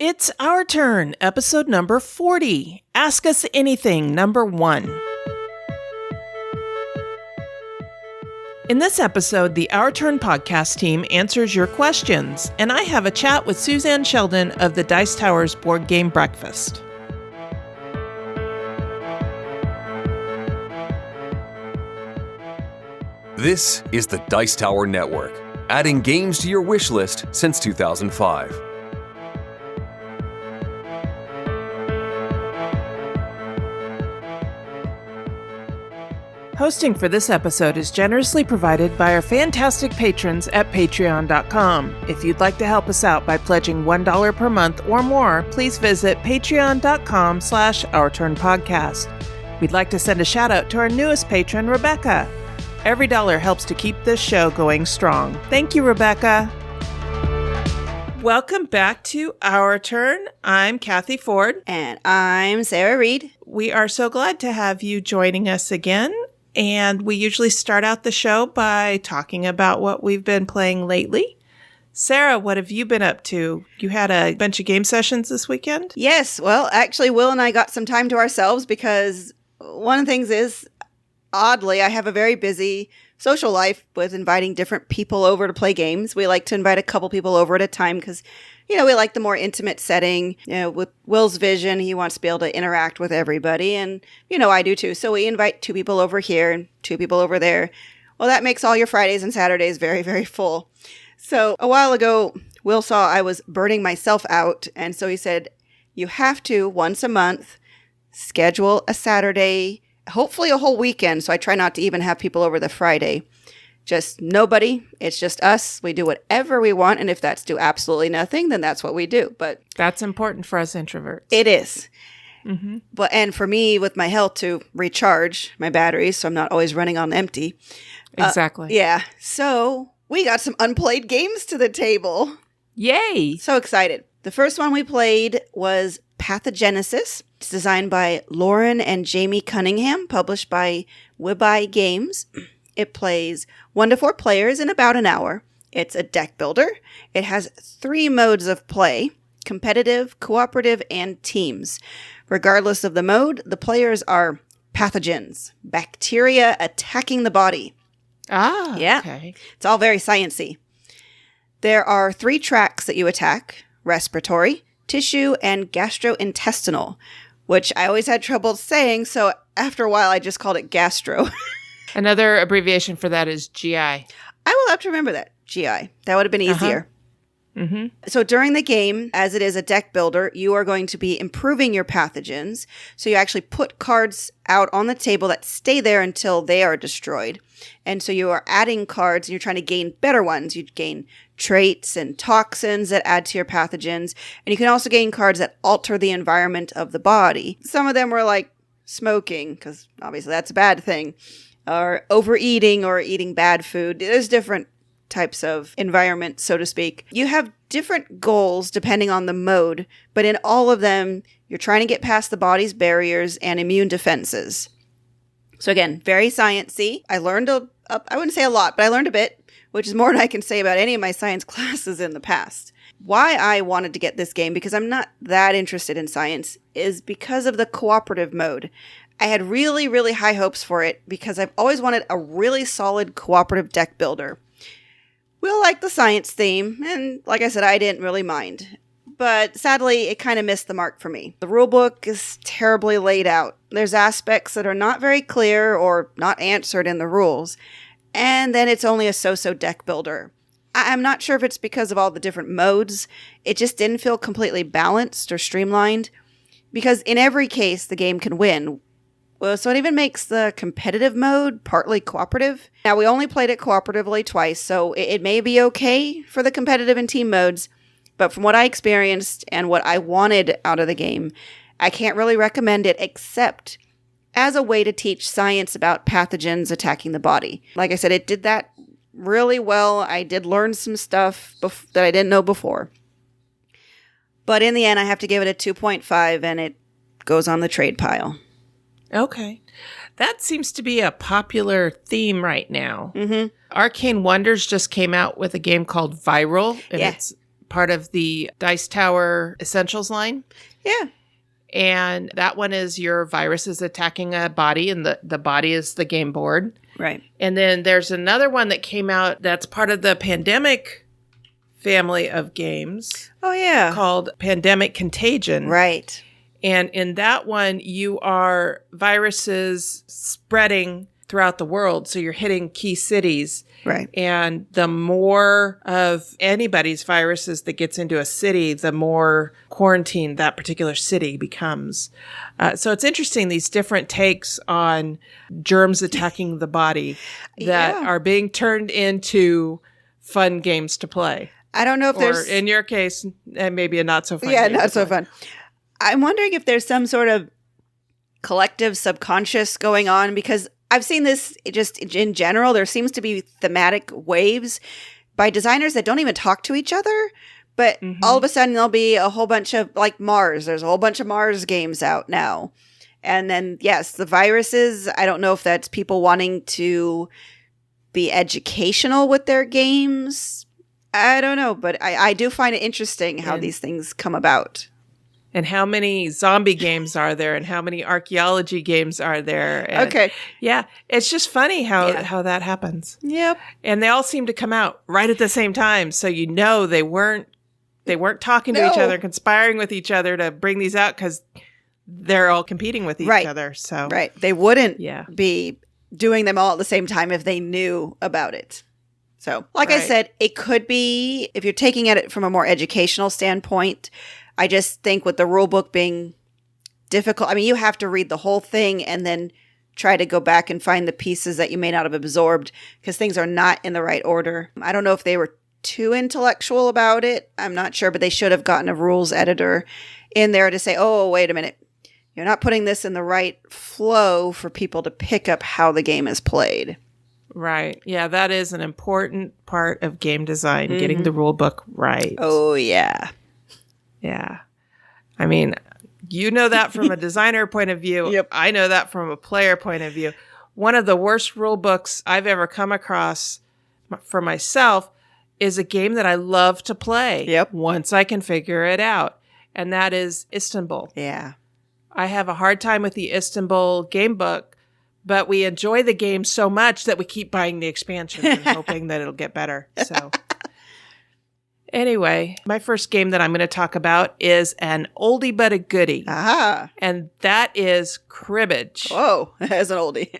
It's our turn, episode number 40. Ask Us Anything, number 1. In this episode, the Our Turn podcast team answers your questions, and I have a chat with Suzanne Sheldon of the Dice Towers Board Game Breakfast. This is the Dice Tower Network, adding games to your wish list since 2005. Hosting for this episode is generously provided by our fantastic patrons at patreon.com. If you'd like to help us out by pledging $1 per month or more, please visit patreon.com/OurTurnPodcast. We'd like to send a shout out to our newest patron, Rebecca. Every dollar helps to keep this show going strong. Thank you, Rebecca. Welcome back to Our Turn. I'm Cathy Ford. And I'm Sarah Reed. We are so glad to have you joining us again. And we usually start out the show by talking about what we've been playing lately. Sarah, what have you been up to? You had a bunch of game sessions this weekend? Yes. Well, actually, Will and I got some time to ourselves because one of the things is, oddly, I have a very busy social life with inviting different people over to play games. We like to invite a couple people over at a time because, we like the more intimate setting. With Will's vision, he wants to be able to interact with everybody. And, I do too. So we invite 2 people over here and 2 people over there. Well, that makes all your Fridays and Saturdays very, very full. So a while ago, Will saw I was burning myself out. And so he said, you have to, once a month, schedule a Saturday, hopefully a whole weekend. So I try not to even have people over the Friday. Just nobody. It's just us. We do whatever we want. And if that's do absolutely nothing, then that's what we do. But that's important for us introverts. It is. Mm-hmm. And for me, with my health, to recharge my batteries so I'm not always running on empty. Exactly. Yeah. So we got some unplayed games to the table. Yay. So excited. The first one we played was Pathogenesis. It's designed by Lauren and Jamie Cunningham, published by Webai Games. It plays 1 to 4 players in about an hour. It's a deck builder. It has 3 modes of play: competitive, cooperative, and teams. Regardless of the mode, the players are pathogens, bacteria attacking the body. Ah, yeah. Okay. It's all very sciencey. There are 3 tracks that you attack: respiratory, tissue, and gastrointestinal, which I always had trouble saying, so after a while I just called it gastro. Another abbreviation for that is GI. I will have to remember that. GI. That would have been easier. Mm-hmm. So during the game, as it is a deck builder, you are going to be improving your pathogens. So you actually put cards out on the table that stay there until they are destroyed. And so you are adding cards and you're trying to gain better ones. You gain traits and toxins that add to your pathogens. And you can also gain cards that alter the environment of the body. Some of them were like smoking, because obviously that's a bad thing, or overeating or eating bad food. There's different types of environment, so to speak. You have different goals depending on the mode, but in all of them, you're trying to get past the body's barriers and immune defenses. So again, very sciencey. I learned I wouldn't say a lot, but I learned a bit, which is more than I can say about any of my science classes in the past. Why I wanted to get this game, because I'm not that interested in science, is because of the cooperative mode. I had really, really high hopes for it because I've always wanted a really solid cooperative deck builder. We'll like the science theme, and like I said, I didn't really mind. But sadly, it kind of missed the mark for me. The rulebook is terribly laid out. There's aspects that are not very clear or not answered in the rules. And then it's only a so-so deck builder. I'm not sure if it's because of all the different modes. It just didn't feel completely balanced or streamlined. Because in every case, the game can win. Well, so it even makes the competitive mode partly cooperative. Now, we only played it cooperatively twice, so it may be okay for the competitive and team modes. But from what I experienced and what I wanted out of the game, I can't really recommend it except as a way to teach science about pathogens attacking the body. Like I said, it did that really well. I did learn some stuff that I didn't know before. But in the end, I have to give it a 2.5, and it goes on the trade pile. Okay. That seems to be a popular theme right now. Mm-hmm. Arcane Wonders just came out with a game called Viral, and it's part of the Dice Tower Essentials line. Yeah. And that one is your virus is attacking a body, and the body is the game board. Right. And then there's another one that came out that's part of the Pandemic family of games. Oh, yeah. Called Pandemic Contagion. Right. And in that one, you are viruses spreading throughout the world. So you're hitting key cities. Right. And the more of anybody's viruses that gets into a city, the more quarantined that particular city becomes. So it's interesting, these different takes on germs attacking the body that are being turned into fun games to play. I don't know if there's... Or in your case, maybe a not so fun Yeah, game not to so play. fun. I'm wondering if there's some sort of collective subconscious going on, because I've seen this just in general. There seems to be thematic waves by designers that don't even talk to each other. But all of a sudden, there'll be a whole bunch of, like Mars. There's a whole bunch of Mars games out now. And then, yes, the viruses, I don't know if that's people wanting to be educational with their games. I don't know. But I do find it interesting how these things come about. And how many zombie games are there, and how many archaeology games are there? And Okay. Yeah, it's just funny how that happens. Yep. And they all seem to come out right at the same time, so you know they weren't talking to each other, conspiring with each other to bring these out, because they're all competing with each other. So They wouldn't Yeah. be doing them all at the same time if they knew about it. So, like I Right. said, it could be, if you're taking at it from a more educational standpoint, I just think with the rule book being difficult, I mean, you have to read the whole thing and then try to go back and find the pieces that you may not have absorbed, because things are not in the right order. I don't know if they were too intellectual about it. I'm not sure, but they should have gotten a rules editor in there to say, oh, wait a minute. You're not putting this in the right flow for people to pick up how the game is played. Right. Yeah, that is an important part of game design, getting the rule book right. Oh, yeah. Yeah. I mean, you know that from a designer point of view. Yep. I know that from a player point of view. One of the worst rule books I've ever come across for myself is a game that I love to play. Yep. Once I can figure it out. And that is Istanbul. Yeah. I have a hard time with the Istanbul game book, but we enjoy the game so much that we keep buying the expansion and hoping that it'll get better. So anyway, my first game that I'm going to talk about is an oldie but a goodie. Aha. And that is cribbage. Whoa, as an oldie.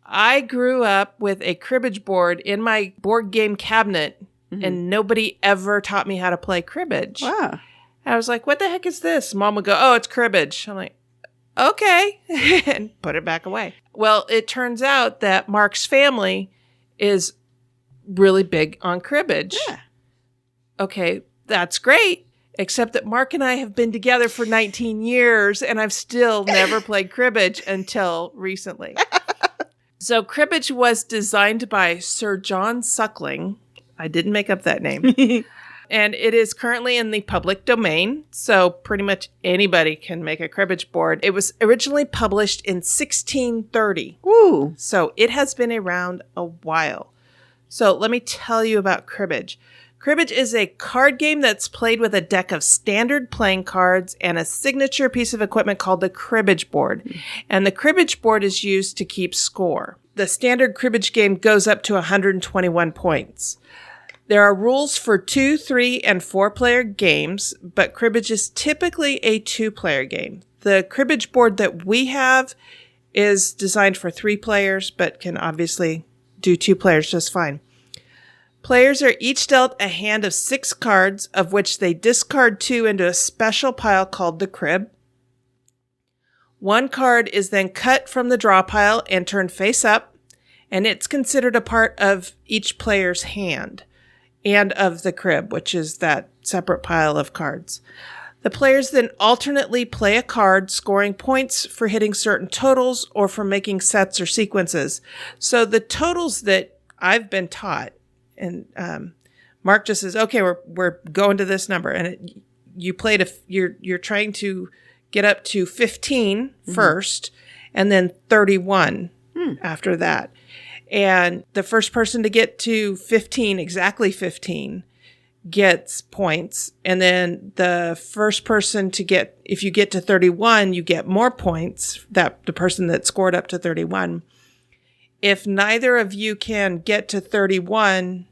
I grew up with a cribbage board in my board game cabinet, and nobody ever taught me how to play cribbage. Wow. I was like, what the heck is this? Mom would go, oh, it's cribbage. I'm like, okay, and put it back away. Well, it turns out that Mark's family is really big on cribbage. Yeah. Okay, that's great, except that Mark and I have been together for 19 years, and I've still never played cribbage until recently. So cribbage was designed by Sir John Suckling. I didn't make up that name. And it is currently in the public domain, so pretty much anybody can make a cribbage board. It was originally published in 1630. Woo. So it has been around a while. So let me tell you about cribbage. Cribbage is a card game that's played with a deck of standard playing cards and a signature piece of equipment called the cribbage board. And the cribbage board is used to keep score. The standard cribbage game goes up to 121 points. There are rules for 2, 3, and 4-player games, but cribbage is typically a 2-player game. The cribbage board that we have is designed for 3 players, but can obviously do 2 players just fine. Players are each dealt a hand of 6 cards, of which they discard 2 into a special pile called the crib. 1 card is then cut from the draw pile and turned face up, and it's considered a part of each player's hand and of the crib, which is that separate pile of cards. The players then alternately play a card, scoring points for hitting certain totals or for making sets or sequences. So the totals that I've been taught, and Mark just says, okay, we're going to this number, and you played you're trying to get up to 15 first, and then 31 after that. And the first person to get to 15, exactly 15, gets points. And then the first person to get, if you get to 31, you get more points, that the person that scored up to 31. If neither of you can get to 31,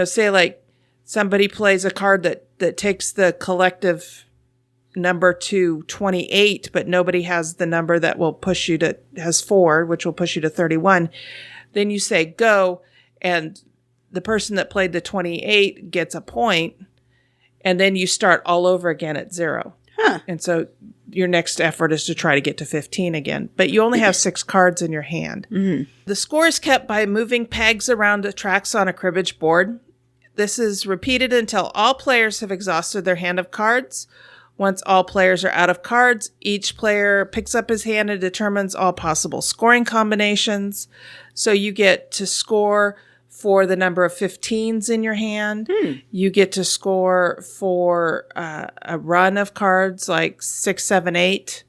say like somebody plays a card that takes the collective number to 28, but nobody has the number that will push you to, has 4, which will push you to 31. Then you say go, and the person that played the 28 gets a point, and then you start all over again at 0. Huh. And so your next effort is to try to get to 15 again. But you only have 6 cards in your hand. Mm-hmm. The score is kept by moving pegs around the tracks on a cribbage board. This is repeated until all players have exhausted their hand of cards. Once all players are out of cards, each player picks up his hand and determines all possible scoring combinations. So you get to score for the number of 15s in your hand. You get to score for a run of cards like 6, 7, 8.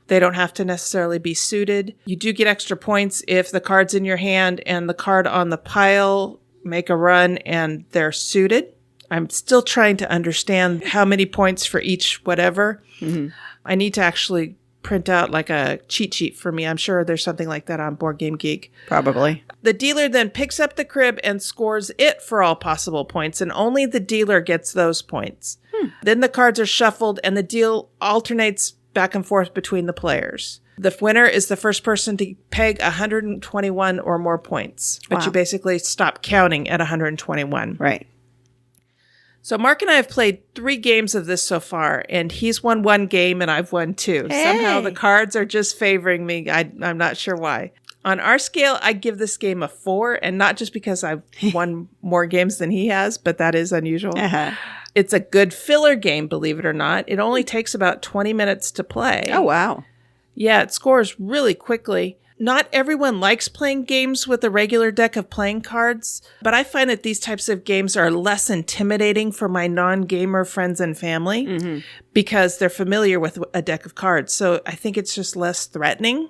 They don't have to necessarily be suited. You do get extra points if the cards in your hand and the card on the pile make a run and they're suited. I'm still trying to understand how many points for each whatever. Mm-hmm. I need to actually print out like a cheat sheet for me. I'm sure there's something like that on Board Game Geek. Probably. The dealer then picks up the crib and scores it for all possible points, and only the dealer gets those points. Then the cards are shuffled, and the deal alternates back and forth between the players. The winner is the first person to peg 121 or more points, but you basically stop counting at 121. Right. So Mark and I have played 3 games of this so far, and he's won 1 game and I've won 2. Hey. Somehow the cards are just favoring me. I'm not sure why. On our scale, I give this game a 4, and not just because I've won more games than he has, but that is unusual. Uh-huh. It's a good filler game, believe it or not. It only takes about 20 minutes to play. Oh, wow. Yeah, it scores really quickly. Not everyone likes playing games with a regular deck of playing cards, but I find that these types of games are less intimidating for my non-gamer friends and family because they're familiar with a deck of cards. So I think it's just less threatening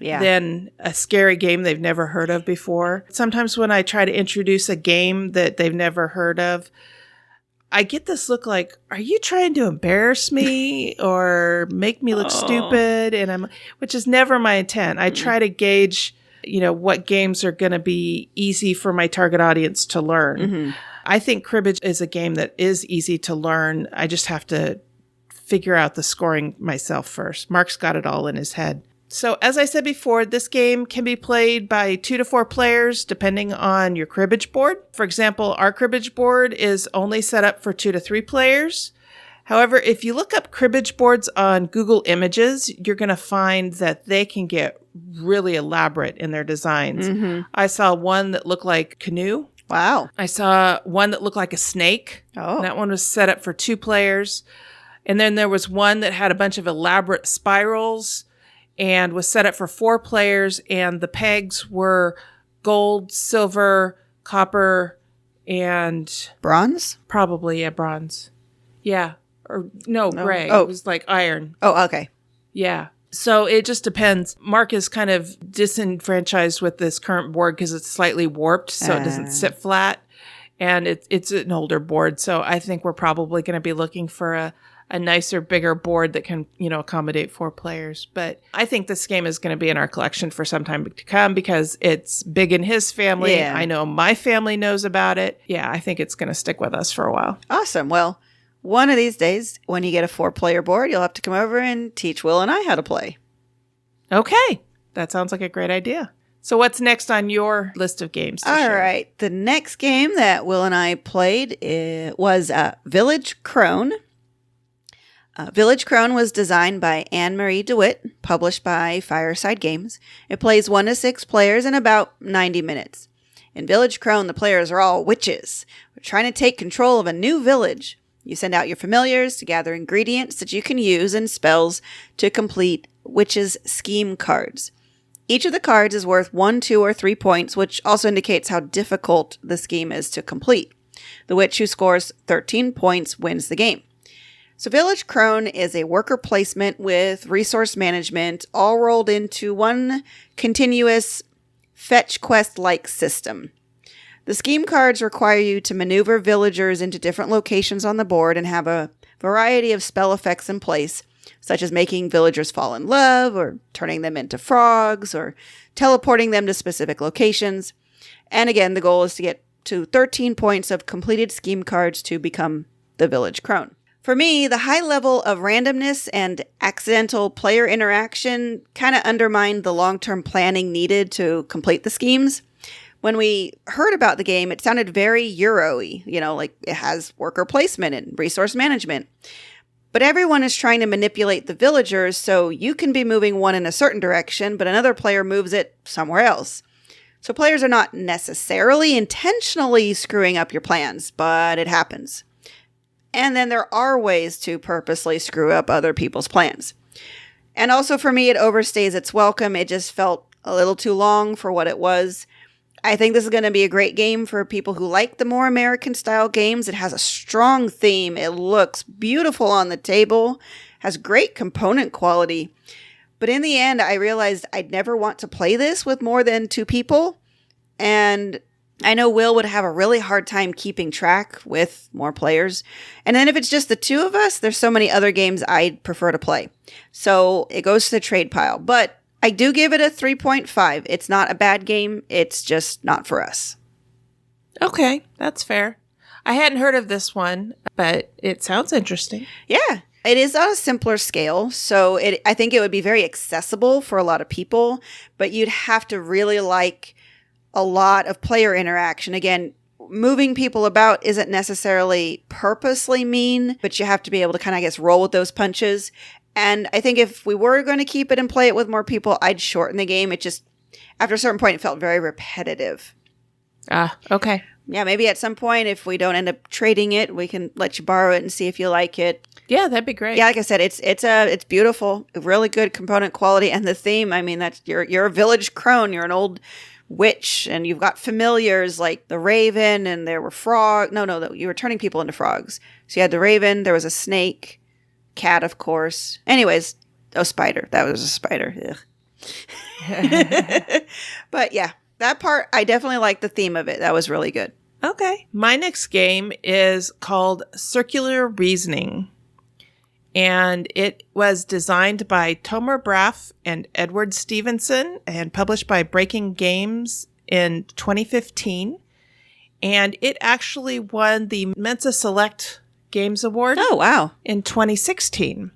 than a scary game they've never heard of before. Sometimes when I try to introduce a game that they've never heard of, I get this look like, are you trying to embarrass me or make me look stupid? And which is never my intent. I try to gauge, what games are going to be easy for my target audience to learn. I think cribbage is a game that is easy to learn. I just have to figure out the scoring myself first. Mark's got it all in his head. So as I said before, this game can be played by 2 to 4 players, depending on your cribbage board. For example, our cribbage board is only set up for 2 to 3 players. However, if you look up cribbage boards on Google Images, you're going to find that they can get really elaborate in their designs. I saw one that looked like a canoe. Wow. I saw one that looked like a snake. Oh. That one was set up for 2 players. And then there was one that had a bunch of elaborate spirals and was set up for 4 players, and the pegs were gold, silver, copper, and... Bronze? Probably, yeah, bronze. Yeah. Or no, gray. Oh. It was like iron. Oh, okay. Yeah. So it just depends. Mark is kind of disenfranchised with this current board because it's slightly warped, so it doesn't sit flat. And it's an older board, so I think we're probably going to be looking for a nicer, bigger board that can, accommodate 4 players. But I think this game is going to be in our collection for some time to come because it's big in his family. Yeah. I know my family knows about it. Yeah, I think it's going to stick with us for a while. Awesome. Well, one of these days, when you get a 4-player board, you'll have to come over and teach Will and I how to play. Okay. That sounds like a great idea. So what's next on your list of games to All share? right. The next game that Will and I played was Village Crone. Village Crone was designed by Anne-Marie DeWitt, published by Fireside Games. It plays 1 to 6 players in about 90 minutes. In Village Crone, the players are all witches. We're trying to take control of a new village. You send out your familiars to gather ingredients that you can use and spells to complete witches' scheme cards. Each of the cards is worth 1, 2, or 3 points, which also indicates how difficult the scheme is to complete. The witch who scores 13 points wins the game. So Village Crone is a worker placement with resource management all rolled into one continuous fetch quest-like system. The scheme cards require you to maneuver villagers into different locations on the board and have a variety of spell effects in place, such as making villagers fall in love, or turning them into frogs, or teleporting them to specific locations. And again, the goal is to get to 13 points of completed scheme cards to become the village crone. For me, the high level of randomness and accidental player interaction kind of undermined the long-term planning needed to complete the schemes. When we heard about the game, it sounded very Euro-y, like it has worker placement and resource management. But everyone is trying to manipulate the villagers, so you can be moving one in a certain direction, but another player moves it somewhere else. So players are not necessarily intentionally screwing up your plans, but it happens. And then there are ways to purposely screw up other people's plans. And also for me, it overstays its welcome. It just felt a little too long for what it was. I think this is going to be a great game for people who like the more American-style games. It has a strong theme. It looks beautiful on the table, has great component quality. But in the end, I realized I'd never want to play this with more than 2 people. And I know Will would have a really hard time keeping track with more players. And then if it's just the 2 of us, there's so many other games I'd prefer to play. So it goes to the trade pile. But I do give it a 3.5. It's not a bad game. It's just not for us. Okay, that's fair. I hadn't heard of this one, but it sounds interesting. Yeah, it is on a simpler scale. So I think it would be very accessible for a lot of people, but you'd have to really like a lot of player interaction. Again, moving people about isn't necessarily purposely mean, but you have to be able to kind of, roll with those punches. And I think if we were going to keep it and play it with more people, I'd shorten the game. It just, after a certain point, it felt very repetitive. Okay. Yeah, maybe at some point, if we don't end up trading it, we can let you borrow it and see if you like it. Yeah, that'd be great. Yeah, like I said, it's beautiful, really good component quality, and the theme. I mean, that's you're a village crone, you're an old witch, and you've got familiars like the raven, and there were frogs. No, you were turning people into frogs. So you had the raven, there was a snake. Cat, of course. Anyways, spider. That was a spider. But yeah, that part, I definitely liked the theme of it. That was really good. Okay. My next game is called Circular Reasoning. And it was designed by Tomer Braff and Edward Stevenson and published by Breaking Games in 2015. And it actually won the Mensa Select Games Award. Oh, wow. In 2016.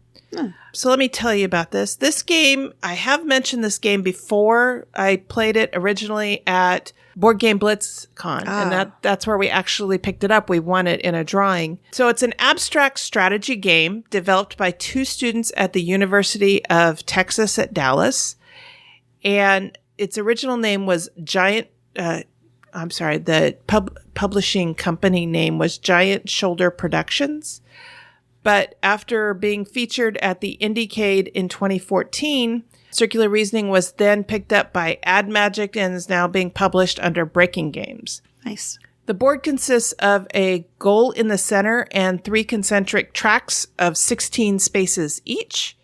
So let me tell you about this. This game, I have mentioned this game before. I played it originally at Board Game BlitzCon, and that's where we actually picked it up. We won it in a drawing. So it's an abstract strategy game developed by 2 students at the University of Texas at Dallas. And its original name was the publishing company name was Giant Shoulder Productions. But after being featured at the Indiecade in 2014, Circular Reasoning was then picked up by Ad Magic and is now being published under Breaking Games. Nice. The board consists of a goal in the center and 3 concentric tracks of 16 spaces each.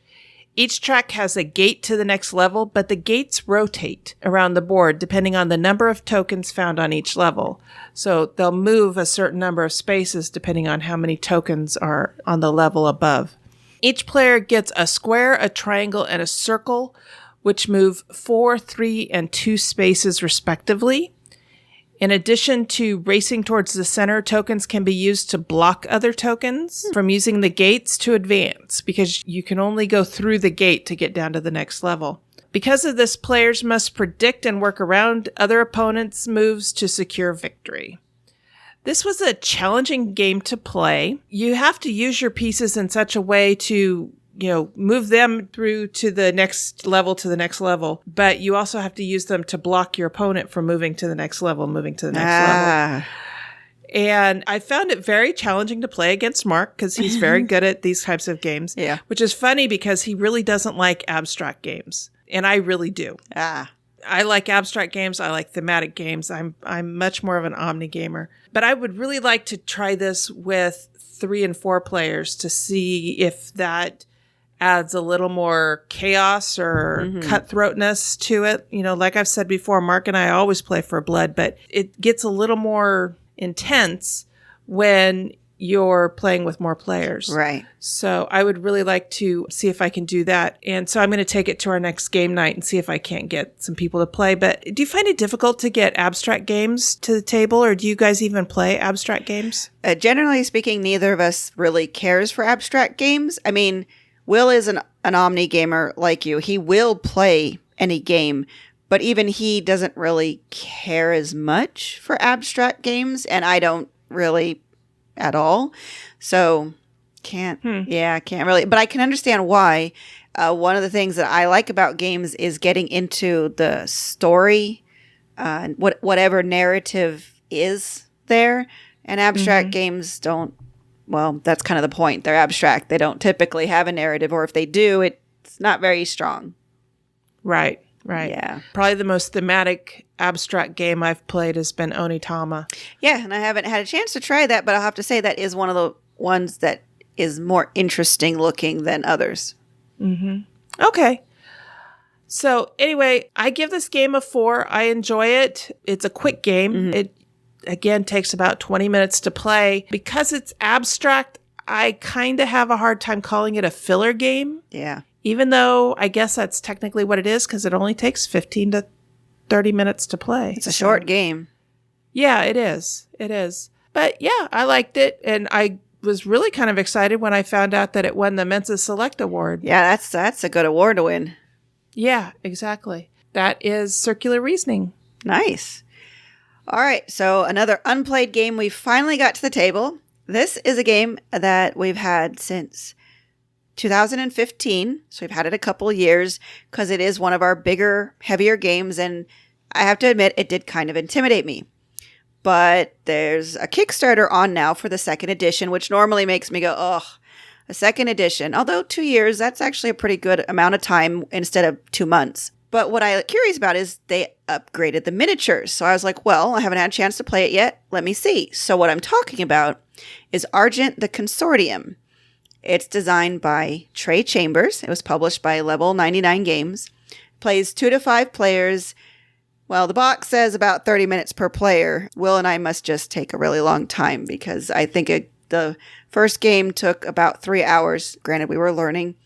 Each track has a gate to the next level, but the gates rotate around the board depending on the number of tokens found on each level. So they'll move a certain number of spaces depending on how many tokens are on the level above. Each player gets a square, a triangle, and a circle, which move 4, 3, and 2 spaces respectively. In addition to racing towards the center, tokens can be used to block other tokens from using the gates to advance, because you can only go through the gate to get down to the next level. Because of this, players must predict and work around other opponents' moves to secure victory. This was a challenging game to play. You have to use your pieces in such a way to move them through to the next level, but you also have to use them to block your opponent from moving to the next level. And I found it very challenging to play against Mark because he's very good at these types of games. Yeah. Which is funny because he really doesn't like abstract games. And I really do. I like abstract games. I like thematic games. I'm much more of an omni gamer. But I would really like to try this with 3 and 4 players to see if that adds a little more chaos or cutthroatness to it. You know, like I've said before, Mark and I always play for blood, but it gets a little more intense when you're playing with more players. Right. So I would really like to see if I can do that. And so I'm going to take it to our next game night and see if I can't get some people to play. But do you find it difficult to get abstract games to the table, or do you guys even play abstract games? Generally speaking, neither of us really cares for abstract games. I mean, Will is an omni gamer like you. He will play any game, but even he doesn't really care as much for abstract games, and I don't really at all. So can't really, but I can understand why. One of the things that I like about games is getting into the story, whatever narrative is there, and abstract games don't. Well, that's kind of the point. They're abstract. They don't typically have a narrative, or if they do, it's not very strong. Right. Yeah. Probably the most thematic abstract game I've played has been Onitama. Yeah, and I haven't had a chance to try that, but I'll have to say that is one of the ones that is more interesting looking than others. Okay. So anyway, I give this game a 4. I enjoy it. It's a quick game. It, again, takes about 20 minutes to play. Because it's abstract, I kind of have a hard time calling it a filler game. Yeah. Even though I guess that's technically what it is, because it only takes 15 to 30 minutes to play. It's a short game. Yeah, it is. It is. But yeah, I liked it. And I was really kind of excited when I found out that it won the Mensa Select Award. Yeah, that's a good award to win. Yeah, exactly. That is Circular Reasoning. Nice. All right, so another unplayed game we finally got to the table. This is a game that we've had since 2015, so we've had it a couple of years because it is one of our bigger, heavier games, and I have to admit it did kind of intimidate me. But there's a Kickstarter on now for the second edition, which normally makes me go, ugh, a second edition. Although 2 years, that's actually a pretty good amount of time instead of 2 months. But what I'm curious about is they upgraded the miniatures. So I was like, well, I haven't had a chance to play it yet. Let me see. So what I'm talking about is Argent the Consortium. It's designed by Trey Chambers. It was published by Level 99 Games. Plays 2 to 5 players. Well, the box says about 30 minutes per player. Will and I must just take a really long time because I think the first game took about 3 hours. Granted, we were learning.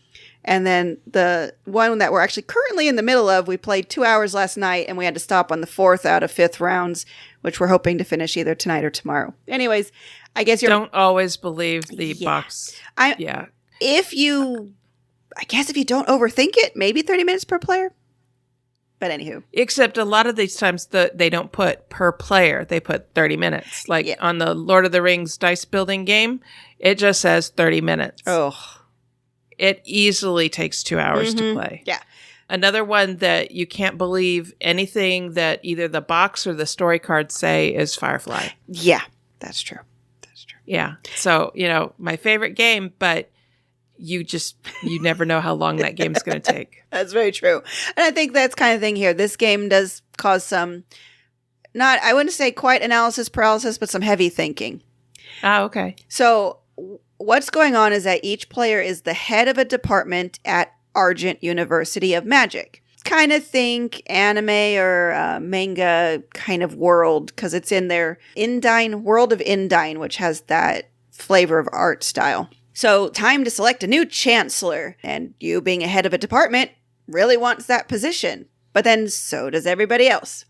And then the one that we're actually currently in the middle of, we played 2 hours last night and we had to stop on the 4th out of 5th rounds, which we're hoping to finish either tonight or tomorrow. Anyways, I guess you don't always believe the box. If you don't overthink it, maybe 30 minutes per player. But anywho. Except a lot of these times they don't put per player. They put 30 minutes. Like on the Lord of the Rings dice building game, it just says 30 minutes. Oh. It easily takes 2 hours to play. Yeah. Another one that you can't believe anything that either the box or the story cards say is Firefly. Yeah, that's true. Yeah. So, my favorite game, but you never know how long that game's going to take. That's very true. And I think that's kind of thing here. This game does cause some, I wouldn't say quite analysis paralysis, but some heavy thinking. Oh, okay. So what's going on is that each player is the head of a department at Argent University of Magic. Kind of think anime or manga kind of world because it's in their world of Indine, which has that flavor of art style. So time to select a new chancellor, and you being a head of a department really wants that position, but then so does everybody else.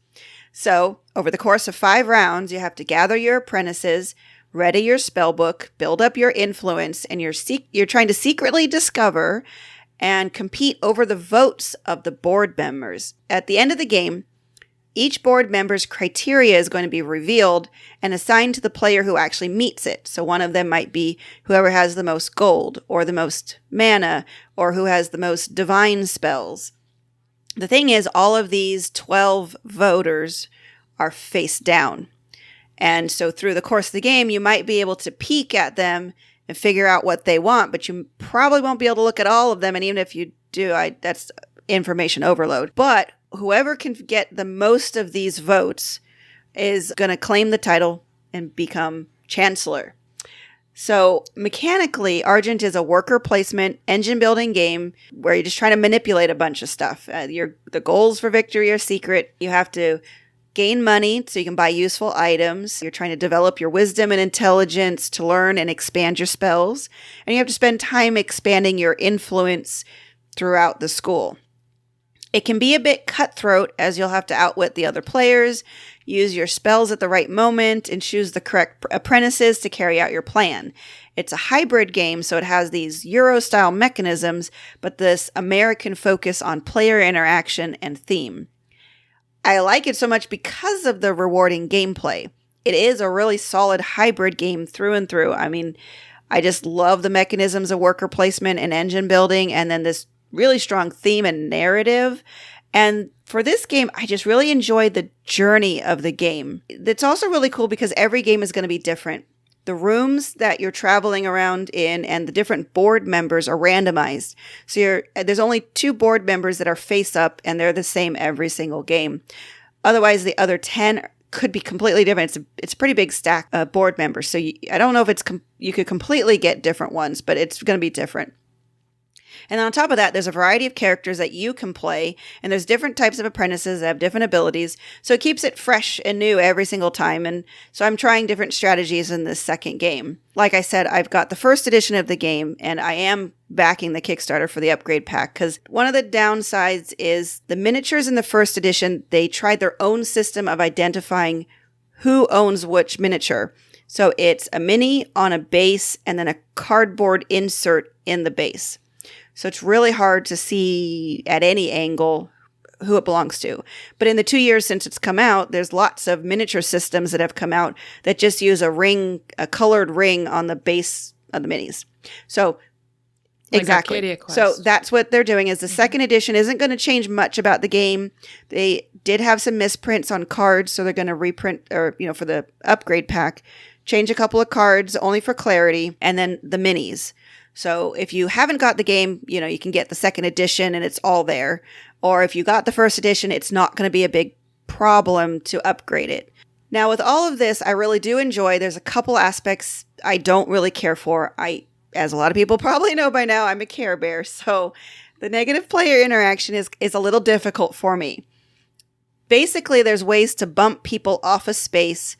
So over the course of 5 rounds, you have to gather your apprentices, ready your spell book, build up your influence, and you're trying to secretly discover and compete over the votes of the board members. At the end of the game, each board member's criteria is going to be revealed and assigned to the player who actually meets it. So one of them might be whoever has the most gold or the most mana or who has the most divine spells. The thing is, all of these 12 voters are face down. And so through the course of the game, you might be able to peek at them and figure out what they want, but you probably won't be able to look at all of them. And even if you do, that's information overload. But whoever can get the most of these votes is going to claim the title and become chancellor. So mechanically, Argent is a worker placement engine building game where you're just trying to manipulate a bunch of stuff. The goals for victory are secret. You have to gain money so you can buy useful items. You're trying to develop your wisdom and intelligence to learn and expand your spells. And you have to spend time expanding your influence throughout the school. It can be a bit cutthroat as you'll have to outwit the other players, use your spells at the right moment, and choose the correct apprentices to carry out your plan. It's a hybrid game, so it has these Euro-style mechanisms, but this American focus on player interaction and theme. I like it so much because of the rewarding gameplay. It is a really solid hybrid game through and through. I mean, I just love the mechanisms of worker placement and engine building, and then this really strong theme and narrative. And for this game, I just really enjoyed the journey of the game. It's also really cool because every game is going to be different. The rooms that you're traveling around in and the different board members are randomized. So there's only 2 board members that are face up, and they're the same every single game. Otherwise, the other 10 could be completely different. It's a pretty big stack of board members. So I don't know if you could completely get different ones, but it's going to be different. And on top of that, there's a variety of characters that you can play, and there's different types of apprentices that have different abilities, so it keeps it fresh and new every single time, and so I'm trying different strategies in this second game. Like I said, I've got the first edition of the game, and I am backing the Kickstarter for the upgrade pack, because one of the downsides is the miniatures in the first edition, they tried their own system of identifying who owns which miniature. So it's a mini on a base, and then a cardboard insert in the base. So it's really hard to see at any angle who it belongs to. But in the 2 years since it's come out, there's lots of miniature systems that have come out that just use a colored ring on the base of the minis. So like exactly. Arcadia Quest. So that's what they're doing is the second edition isn't going to change much about the game. They did have some misprints on cards, so they're going to reprint or, for the upgrade pack, change a couple of cards only for clarity, and then the minis. So if you haven't got the game, you can get the second edition and it's all there. Or if you got the first edition, it's not going to be a big problem to upgrade it. Now, with all of this, I really do enjoy. There's a couple aspects I don't really care for. As a lot of people probably know by now, I'm a Care Bear. So the negative player interaction is a little difficult for me. Basically, there's ways to bump people off a space.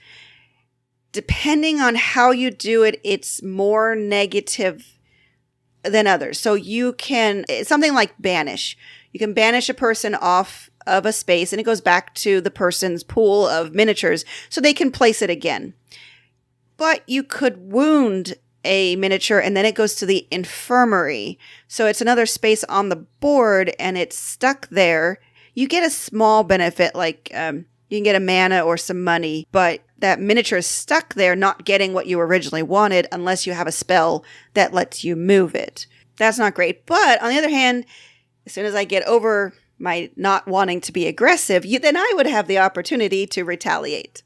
Depending on how you do it, it's more negative than others. So it's something like banish. You can banish a person off of a space and it goes back to the person's pool of miniatures so they can place it again. But you could wound a miniature and then it goes to the infirmary. So it's another space on the board and it's stuck there. You get a small benefit like you can get a mana or some money, but that miniature is stuck there not getting what you originally wanted unless you have a spell that lets you move it. That's not great. But on the other hand, as soon as I get over my not wanting to be aggressive, then I would have the opportunity to retaliate.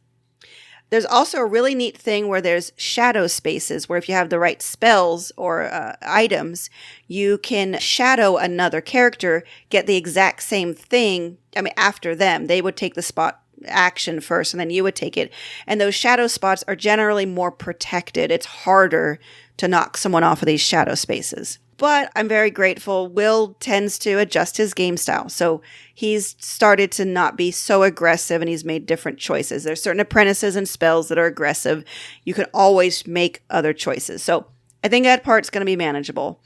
There's also a really neat thing where there's shadow spaces where if you have the right spells or items, you can shadow another character, get the exact same thing. After them, they would take the spot action first and then you would take it. And those shadow spots are generally more protected. It's harder to knock someone off of these shadow spaces. But I'm very grateful. Will tends to adjust his game style. So he's started to not be so aggressive and he's made different choices. There's certain apprentices and spells that are aggressive. You can always make other choices. So I think that part's going to be manageable.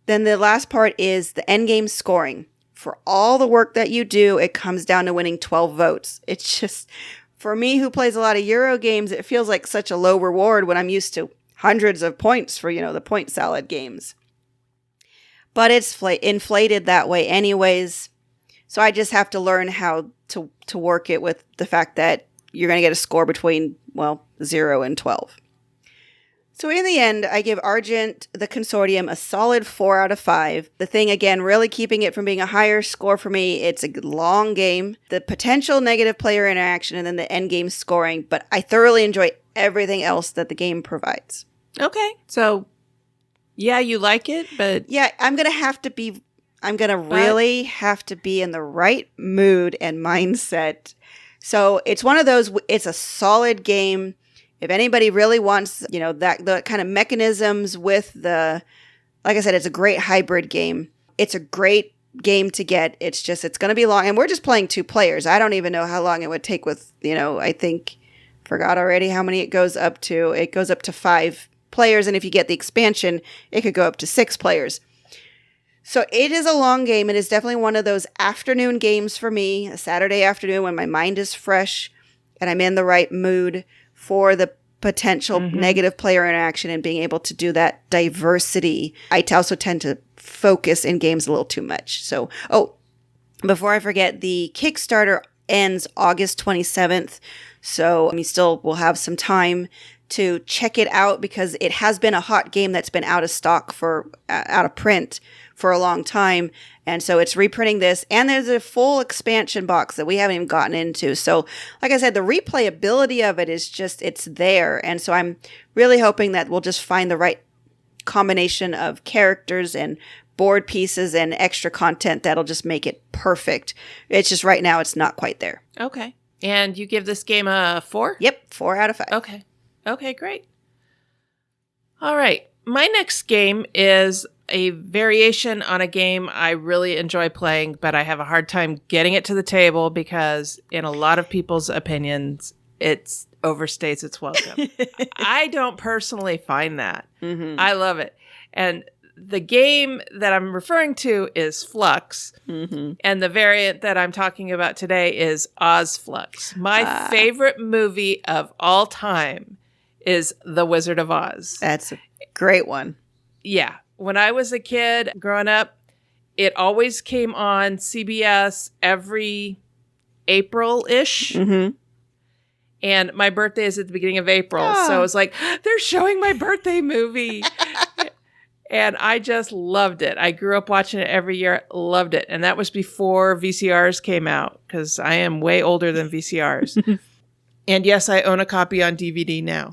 Then the last part is the endgame scoring. For all the work that you do, it comes down to winning 12 votes. It's just, for me who plays a lot of Euro games, it feels like such a low reward when I'm used to hundreds of points for, the point salad games. But it's inflated that way anyways. So I just have to learn how to work it with the fact that you're going to get a score between, 0 and 12. So in the end, I give Argent, the Consortium, a solid 4 out of 5. The thing, again, really keeping it from being a higher score for me, it's a long game. The potential negative player interaction and then the end game scoring. But I thoroughly enjoy everything else that the game provides. Okay. So, yeah, you like it, but... Yeah, I'm going to really have to be in the right mood and mindset. So it's one of those, it's a solid game. if anybody really wants, that the kind of mechanisms with like I said, it's a great hybrid game. It's a great game to get. It's going to be long. And we're just playing 2 players. I don't even know how long it would take with, I think, forgot already how many it goes up to. It goes up to 5 players. And if you get the expansion, it could go up to 6 players. So it is a long game. It is definitely one of those afternoon games for me, a Saturday afternoon when my mind is fresh and I'm in the right mood for the potential negative player interaction and being able to do that diversity. I also tend to focus in games a little too much. So, before I forget, the Kickstarter ends August 27th. So we still will have some time to check it out because it has been a hot game that's been out of stock out of print for a long time. And so it's reprinting this, and there's a full expansion box that we haven't even gotten into. So like I said, the replayability of it is it's there. And so I'm really hoping that we'll just find the right combination of characters and board pieces and extra content that'll just make it perfect. It's just right now it's not quite there. Okay. And you give this game a 4? Yep, 4 out of 5. Okay. Okay, great. All right. My next game is a variation on a game I really enjoy playing, but I have a hard time getting it to the table because in a lot of people's opinions, it overstays its welcome. I don't personally find that. I love it. And the game that I'm referring to is Flux, and the variant that I'm talking about today is Ozflux. My favorite movie of all time is The Wizard of Oz. That's a great one. Yeah. When I was a kid growing up, it always came on CBS every April-ish. And my birthday is at the beginning of April. So I was like, they're showing my birthday movie. And I just loved it. I grew up watching it every year. Loved it. And that was before VCRs came out because I am way older than VCRs. And yes, I own a copy on DVD now.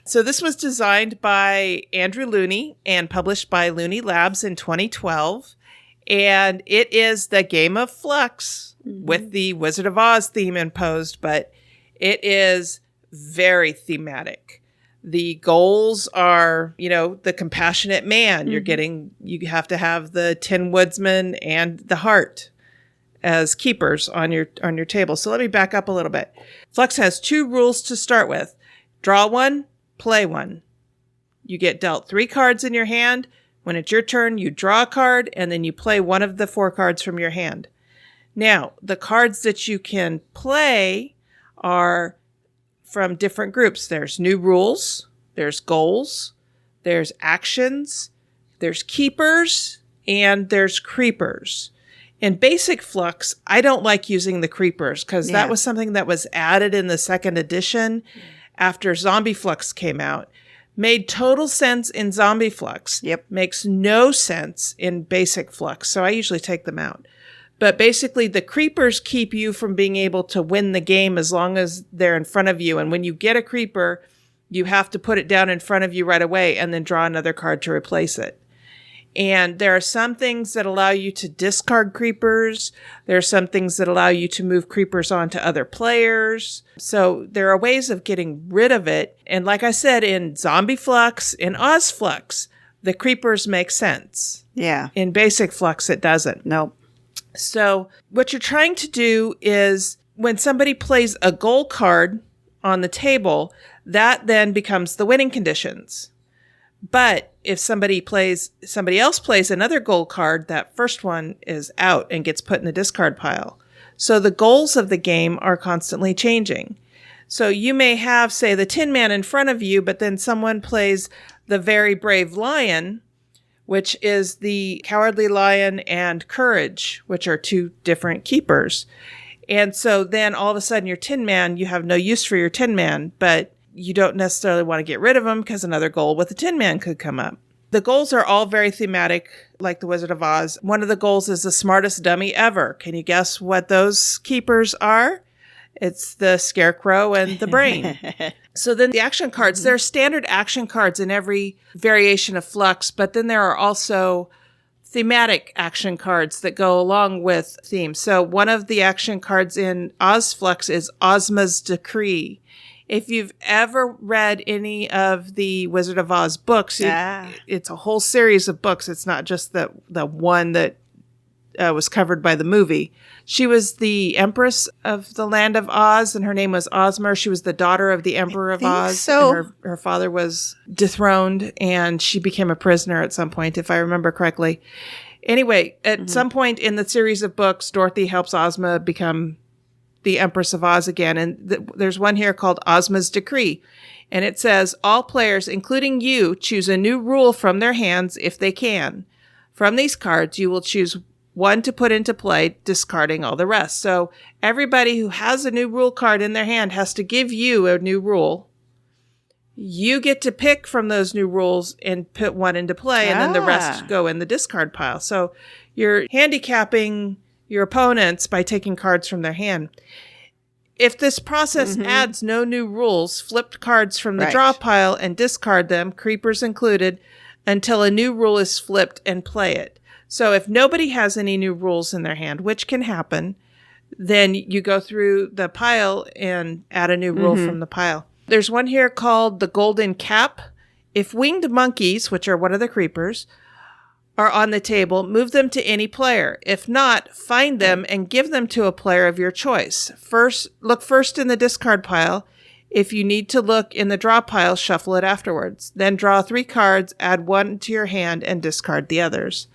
So this was designed by Andrew Looney and published by Looney Labs in 2012. And it is the game of Flux with the Wizard of Oz theme imposed, but it is very thematic. The goals are, the compassionate man. You have to have the Tin Woodsman and the heart as keepers on your table. So let me back up a little bit. Flux has 2 rules to start with. Draw 1, play 1. You get dealt 3 cards in your hand. When it's your turn, you draw a card, and then you play one of the 4 cards from your hand. Now, the cards that you can play are from different groups. There's new rules, there's goals, there's actions, there's keepers, and there's creepers. In basic Flux, I don't like using the creepers because that was something that was added in the 2nd edition after Zombie Flux came out. Made total sense in Zombie Flux. Yep. Makes no sense in basic Flux, so I usually take them out. But basically, the creepers keep you from being able to win the game as long as they're in front of you. And when you get a creeper, you have to put it down in front of you right away and then draw another card to replace it. And there are some things that allow you to discard creepers. There are some things that allow you to move creepers onto other players. So there are ways of getting rid of it. And like I said, in Zombie Flux, in Oz Flux, the creepers make sense. Yeah. In basic Flux, it doesn't. Nope. So what you're trying to do is when somebody plays a goal card on the table, that then becomes the winning conditions. But if somebody else plays another goal card, that first one is out and gets put in the discard pile. So the goals of the game are constantly changing. So you may have, say, the Tin Man in front of you, but then someone plays the Very Brave Lion, which is the Cowardly Lion and Courage, which are 2 different keepers. And so then all of a sudden your Tin Man, you have no use for your Tin Man, but you don't necessarily want to get rid of him because another goal with the Tin Man could come up. The goals are all very thematic, like the Wizard of Oz. One of the goals is the smartest dummy ever. Can you guess what those keepers are? It's the Scarecrow and the Brain. So then the action cards, there are standard action cards in every variation of Flux, but then there are also thematic action cards that go along with themes. So one of the action cards in Oz Flux is Ozma's Decree. If you've ever read any of the Wizard of Oz books, it's a whole series of books. It's not just the one that was covered by the movie. She was the Empress of the Land of Oz, and her name was Ozma. She was the daughter of the Emperor of Oz. So. And her father was dethroned, and she became a prisoner at some point, if I remember correctly. Anyway, at some point in the series of books, Dorothy helps Ozma become the Empress of Oz again. And there's one here called Ozma's Decree. And it says, all players, including you, choose a new rule from their hands if they can. From these cards, you will choose one to put into play, discarding all the rest. So everybody who has a new rule card in their hand has to give you a new rule. You get to pick from those new rules and put one into play, and then the rest go in the discard pile. So you're handicapping your opponents by taking cards from their hand. If this process adds no new rules, flip cards from the draw pile and discard them, creepers included, until a new rule is flipped and play it. So if nobody has any new rules in their hand, which can happen, then you go through the pile and add a new rule from the pile. There's one here called the Golden Cap. If winged monkeys, which are one of the creepers, are on the table, move them to any player. If not, find them and give them to a player of your choice. Look first in the discard pile. If you need to look in the draw pile, shuffle it afterwards. Then draw 3 cards, add 1 to your hand, and discard the others.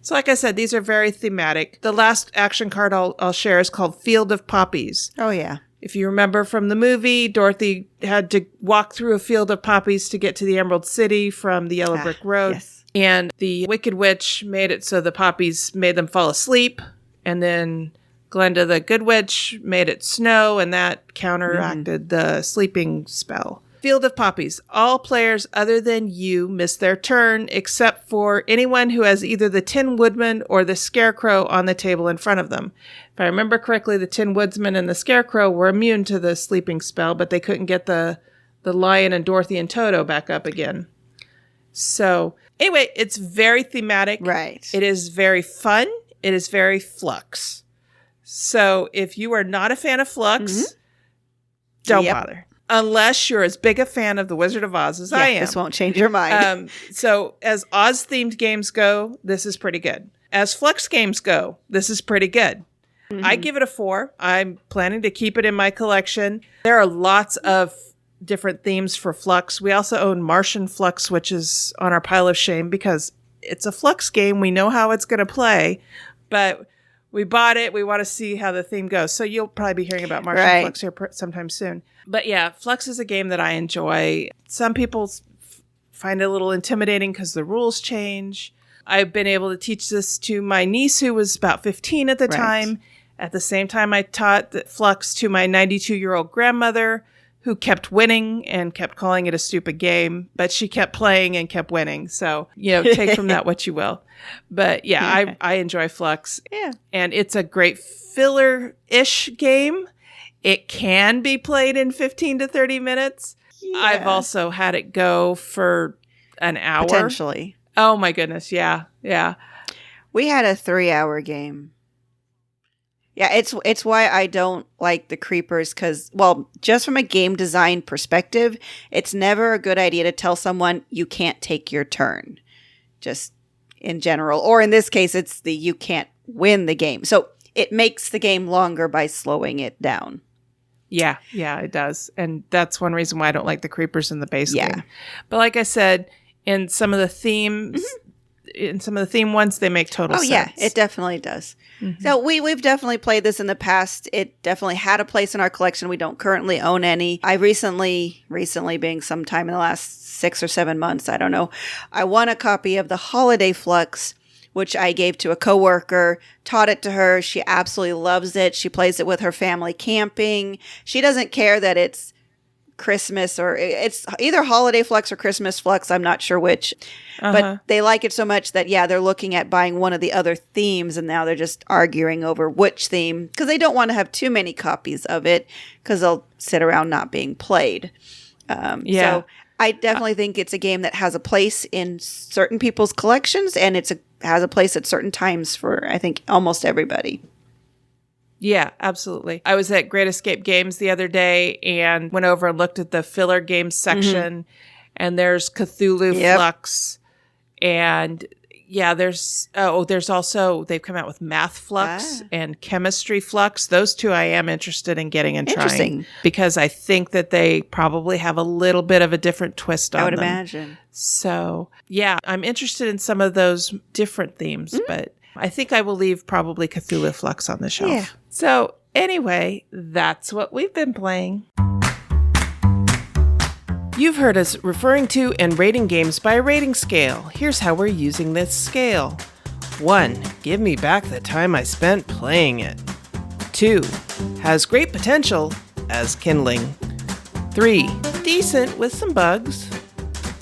So like I said, these are very thematic. The last action card I'll share is called Field of Poppies. Oh, yeah. If you remember from the movie, Dorothy had to walk through a field of poppies to get to the Emerald City from the Yellow Brick Road. Yes. And the Wicked Witch made it so the poppies made them fall asleep. And then Glenda the Good Witch made it snow, and that counteracted the sleeping spell. Field of Poppies. All players other than you miss their turn, except for anyone who has either the Tin Woodman or the Scarecrow on the table in front of them. If I remember correctly, the Tin Woodsman and the Scarecrow were immune to the sleeping spell, but they couldn't get the Lion and Dorothy and Toto back up again. So anyway, it's very thematic. Right. It is very fun. It is very Flux. So if you are not a fan of Flux, don't bother. Unless you're as big a fan of The Wizard of Oz as I am. This won't change your mind. So as Oz-themed games go, this is pretty good. As Flux games go, this is pretty good. I give it a 4. I'm planning to keep it in my collection. There are lots of different themes for Flux. We also own Martian Flux, which is on our pile of shame because it's a Flux game. We know how it's going to play, but we bought it. We want to see how the theme goes. So you'll probably be hearing about Martian Flux here sometime soon. But yeah, Flux is a game that I enjoy. Some people find it a little intimidating because the rules change. I've been able to teach this to my niece who was about 15 at the time. At the same time, I taught Flux to my 92-year-old grandmother who kept winning and kept calling it a stupid game, but she kept playing and kept winning. So, take from that what you will. But yeah, I enjoy Flux. Yeah. And it's a great filler-ish game. It can be played in 15 to 30 minutes. Yeah. I've also had it go for an hour. Potentially. Oh my goodness. Yeah. Yeah. We had a 3-hour game. Yeah, it's why I don't like the creepers because, well, just from a game design perspective, it's never a good idea to tell someone you can't take your turn, just in general. Or in this case, it's you can't win the game. So it makes the game longer by slowing it down. Yeah, it does. And that's one reason why I don't like the creepers in the base game. But like I said, in some of the themes... In some of the theme ones, they make total sense. Oh, yeah, it definitely does. So we've definitely played this in the past. It definitely had a place in our collection. We don't currently own any. I recently being sometime in the last 6 or 7 months, I don't know, I won a copy of the Holiday Flux, which I gave to a coworker, taught it to her. She absolutely loves it. She plays it with her family camping. She doesn't care that it's Christmas or it's either Holiday Flux or Christmas Flux. I'm not sure which, but they like it so much that, they're looking at buying one of the other themes and now they're just arguing over which theme because they don't want to have too many copies of it because they'll sit around not being played. So I definitely think it's a game that has a place in certain people's collections and has a place at certain times for, I think, almost everybody. Yeah, absolutely. I was at Great Escape Games the other day and went over and looked at the filler games section, and there's Cthulhu Flux, and there's also, they've come out with Math Flux and Chemistry Flux. Those two I am interested in getting and trying because I think that they probably have a little bit of a different twist on them. I would imagine. So, yeah, I'm interested in some of those different themes, but I think I will leave probably Cthulhu Flux on the shelf. Yeah. So anyway, that's what we've been playing. You've heard us referring to and rating games by a rating scale. Here's how we're using this scale. 1. Give me back the time I spent playing it. 2. Has great potential as kindling. 3. Decent with some bugs.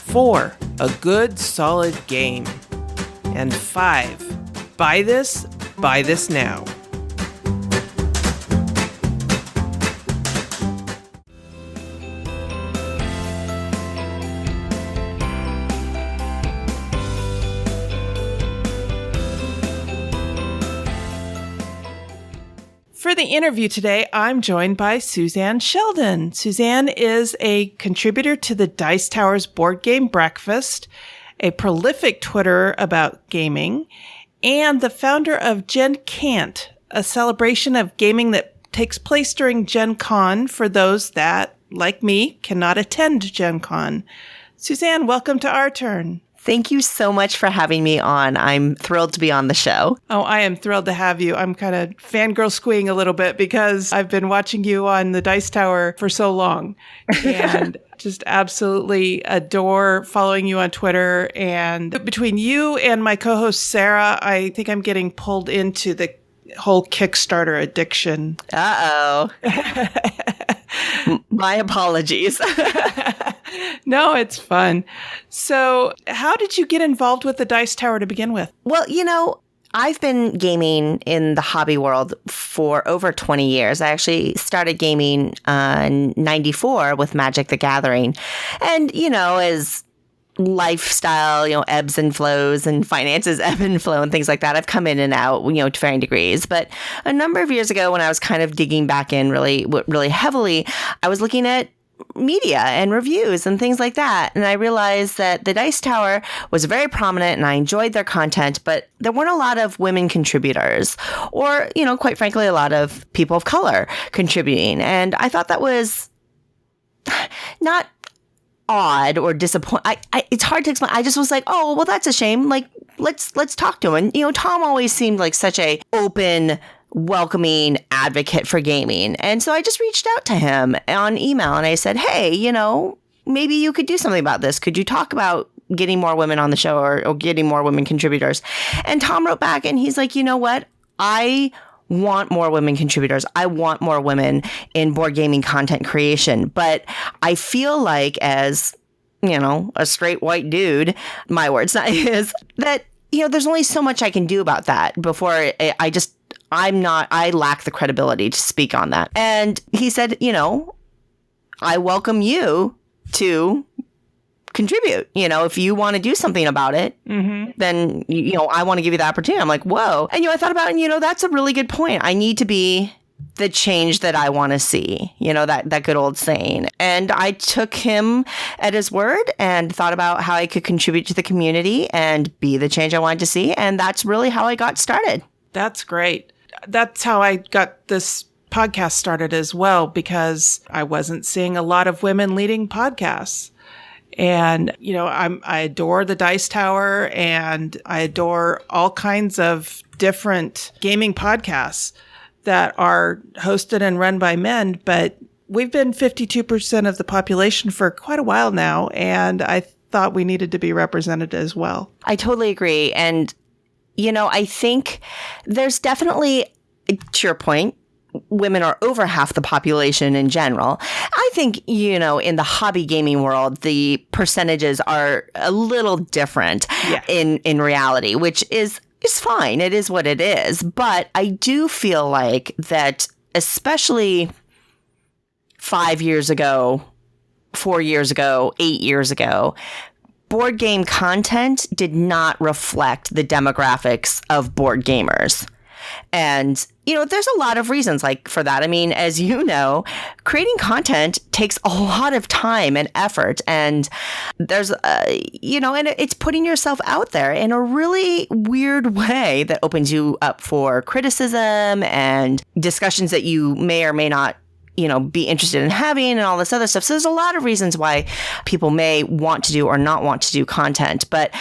4. A good, solid game. And 5. Buy this now. For the interview today, I'm joined by Suzanne Sheldon. Suzanne is a contributor to the Dice Tower's Board Game Breakfast, a prolific Twitterer about gaming, and the founder of Gen Can't, a celebration of gaming that takes place during Gen Con for those that, like me, cannot attend Gen Con. Suzanne, welcome to Our Turn. Thank you so much for having me on. I'm thrilled to be on the show. Oh, I am thrilled to have you. I'm kind of fangirl squeeing a little bit because I've been watching you on the Dice Tower for so long and just absolutely adore following you on Twitter. And between you and my co-host, Sarah, I think I'm getting pulled into the whole Kickstarter addiction. Uh-oh. My apologies. No, it's fun. So how did you get involved with the Dice Tower to begin with? Well, I've been gaming in the hobby world for over 20 years. I actually started gaming in 94 with Magic the Gathering. And, as lifestyle, ebbs and flows and finances ebb and flow and things like that, I've come in and out, to varying degrees. But a number of years ago when I was kind of digging back in really heavily, I was looking at media and reviews and things like that. And I realized that the Dice Tower was very prominent and I enjoyed their content, but there weren't a lot of women contributors or, quite frankly, a lot of people of color contributing. And I thought that was not odd or disappointing. It's hard to explain. I just was like, oh, well, that's a shame. Like, let's talk to him. And, Tom always seemed like such a open, welcoming advocate for gaming. And so I just reached out to him on email and I said, hey, maybe you could do something about this. Could you talk about getting more women on the show or getting more women contributors? And Tom wrote back and he's like, you know what? I want more women contributors. I want more women in board gaming content creation. But I feel like as, a straight white dude, my words, not his, that, there's only so much I can do about that before I lack the credibility to speak on that. And he said, I welcome you to contribute. If you want to do something about it, then, I want to give you the opportunity. I'm like, whoa. And, I thought about it, that's a really good point. I need to be the change that I want to see, that good old saying. And I took him at his word and thought about how I could contribute to the community and be the change I wanted to see. And that's really how I got started. That's great. That's how I got this podcast started as well, because I wasn't seeing a lot of women leading podcasts. And, I adore the Dice Tower and I adore all kinds of different gaming podcasts that are hosted and run by men. But we've been 52% of the population for quite a while now. And I thought we needed to be represented as well. I totally agree. And I think there's definitely, to your point, women are over half the population in general. I think, in the hobby gaming world, the percentages are a little different in reality, which is fine. It is what it is. But I do feel like that, especially 5 years ago, 4 years ago, 8 years ago, board game content did not reflect the demographics of board gamers. And, there's a lot of reasons for that. I mean, as you know, creating content takes a lot of time and effort. And there's, and it's putting yourself out there in a really weird way that opens you up for criticism and discussions that you may or may not be interested in having and all this other stuff. So there's a lot of reasons why people may want to do or not want to do content. But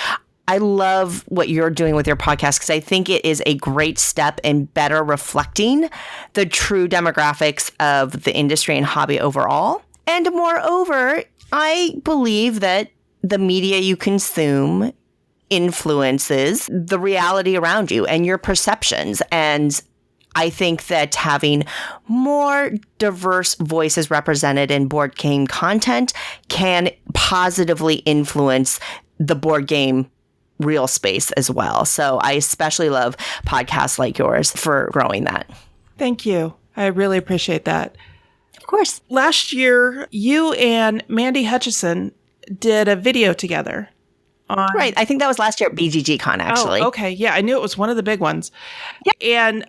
I love what you're doing with your podcast because I think it is a great step in better reflecting the true demographics of the industry and hobby overall. And moreover, I believe that the media you consume influences the reality around you and your perceptions. And I think that having more diverse voices represented in board game content can positively influence the board game real space as well. So I especially love podcasts like yours for growing that. Thank you. I really appreciate that. Of course. Last year, you and Mandy Hutchison did a video together. Right. I think that was last year at BGG Con, actually. Oh, okay. Yeah, I knew it was one of the big ones. Yeah. And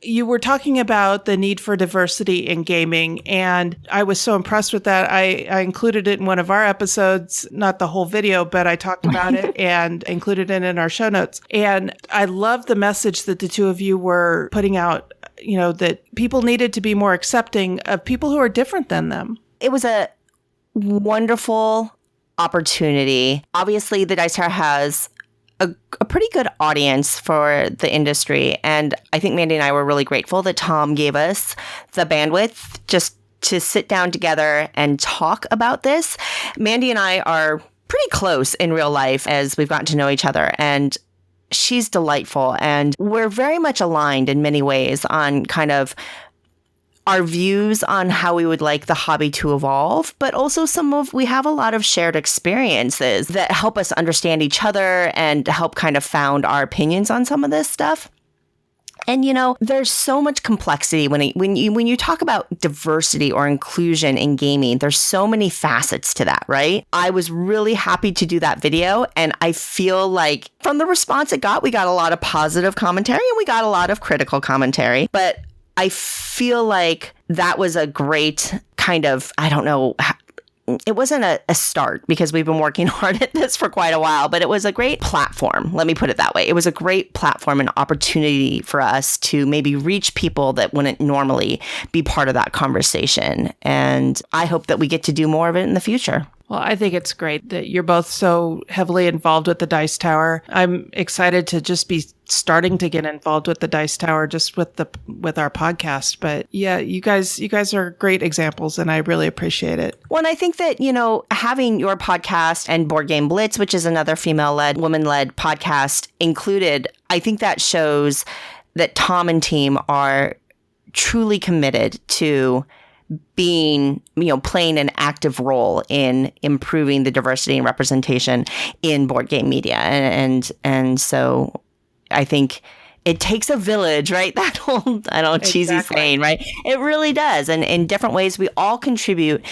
you were talking about the need for diversity in gaming, and I was so impressed with that. I included it in one of our episodes, not the whole video, but I talked about it and included it in our show notes. And I love the message that the two of you were putting out, that people needed to be more accepting of people who are different than them. It was a wonderful opportunity. Obviously, the Dice Tower has a pretty good audience for the industry. And I think Mandy and I were really grateful that Tom gave us the bandwidth just to sit down together and talk about this. Mandy and I are pretty close in real life as we've gotten to know each other. And she's delightful. And we're very much aligned in many ways on kind of our views on how we would like the hobby to evolve, but also we have a lot of shared experiences that help us understand each other and help kind of found our opinions on some of this stuff. And, there's so much complexity when you talk about diversity or inclusion in gaming. There's so many facets to that, right? I was really happy to do that video. And I feel like from the response it got, we got a lot of positive commentary and we got a lot of critical commentary. But I feel like that was a great kind of, I don't know, it wasn't a start because we've been working hard at this for quite a while, but it was a great platform. Let me put it that way. It was a great platform and opportunity for us to maybe reach people that wouldn't normally be part of that conversation. And I hope that we get to do more of it in the future. Well, I think it's great that you're both so heavily involved with the Dice Tower. I'm excited to just be starting to get involved with the Dice Tower just with our podcast. But yeah, you guys are great examples and I really appreciate it. Well, and I think that, having your podcast and Board Game Blitz, which is another female-led, woman-led podcast included, I think that shows that Tom and team are truly committed to being, playing an active role in improving the diversity and representation in board game media. And so I think it takes a village, right? That whole, cheesy saying, right? It really does. And in different ways, we all contribute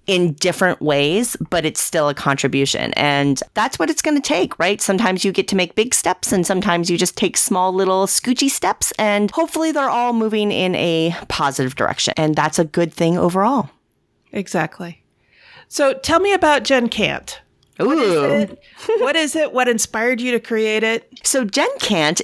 in different ways, but it's still a contribution. And that's what it's going to take, right? Sometimes you get to make big steps and sometimes you just take small little scoochy steps and hopefully they're all moving in a positive direction. And that's a good thing overall. Exactly. So tell me about Gen Can't. Ooh. What is it? What inspired you to create it? So Gen Can't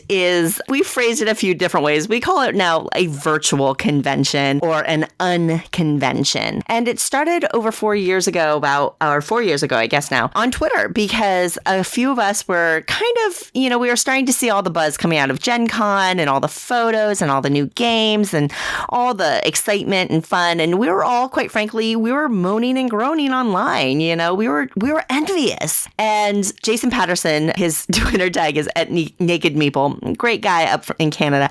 we phrased it a few different ways. We call it now a virtual convention or an unconvention. And it started over 4 years ago, I guess now, on Twitter, because a few of us were kind of, we were starting to see all the buzz coming out of Gen Con and all the photos and all the new games and all the excitement and fun. And we were all, quite frankly, we were moaning and groaning online. We were envious. And Jason Patterson, his Twitter tag is @Naked Meeple, great guy up in Canada.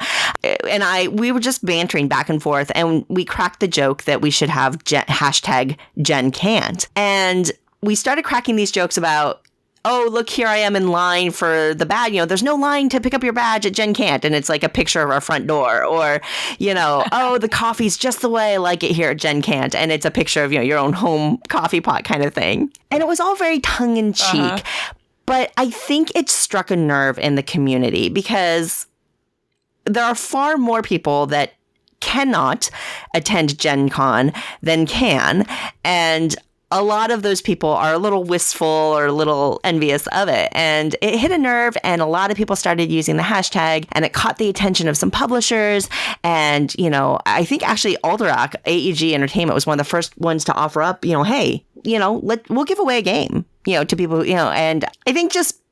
And we were just bantering back and forth, and we cracked the joke that we should have hashtag Gen Can't. And we started cracking these jokes about, oh, look, here I am in line for the badge. There's no line to pick up your badge at Gen Can't. And it's like a picture of our front door. Or, oh, the coffee's just the way I like it here at Gen Can't. And it's a picture of, your own home coffee pot kind of thing. And it was all very tongue in cheek. But I think it struck a nerve in the community because there are far more people that cannot attend Gen Con than can. And a lot of those people are a little wistful or a little envious of it. And it hit a nerve, and a lot of people started using the hashtag, and it caught the attention of some publishers. And, I think actually Alderac, AEG Entertainment, was one of the first ones to offer up, hey, we'll give away a game, to people, and I think just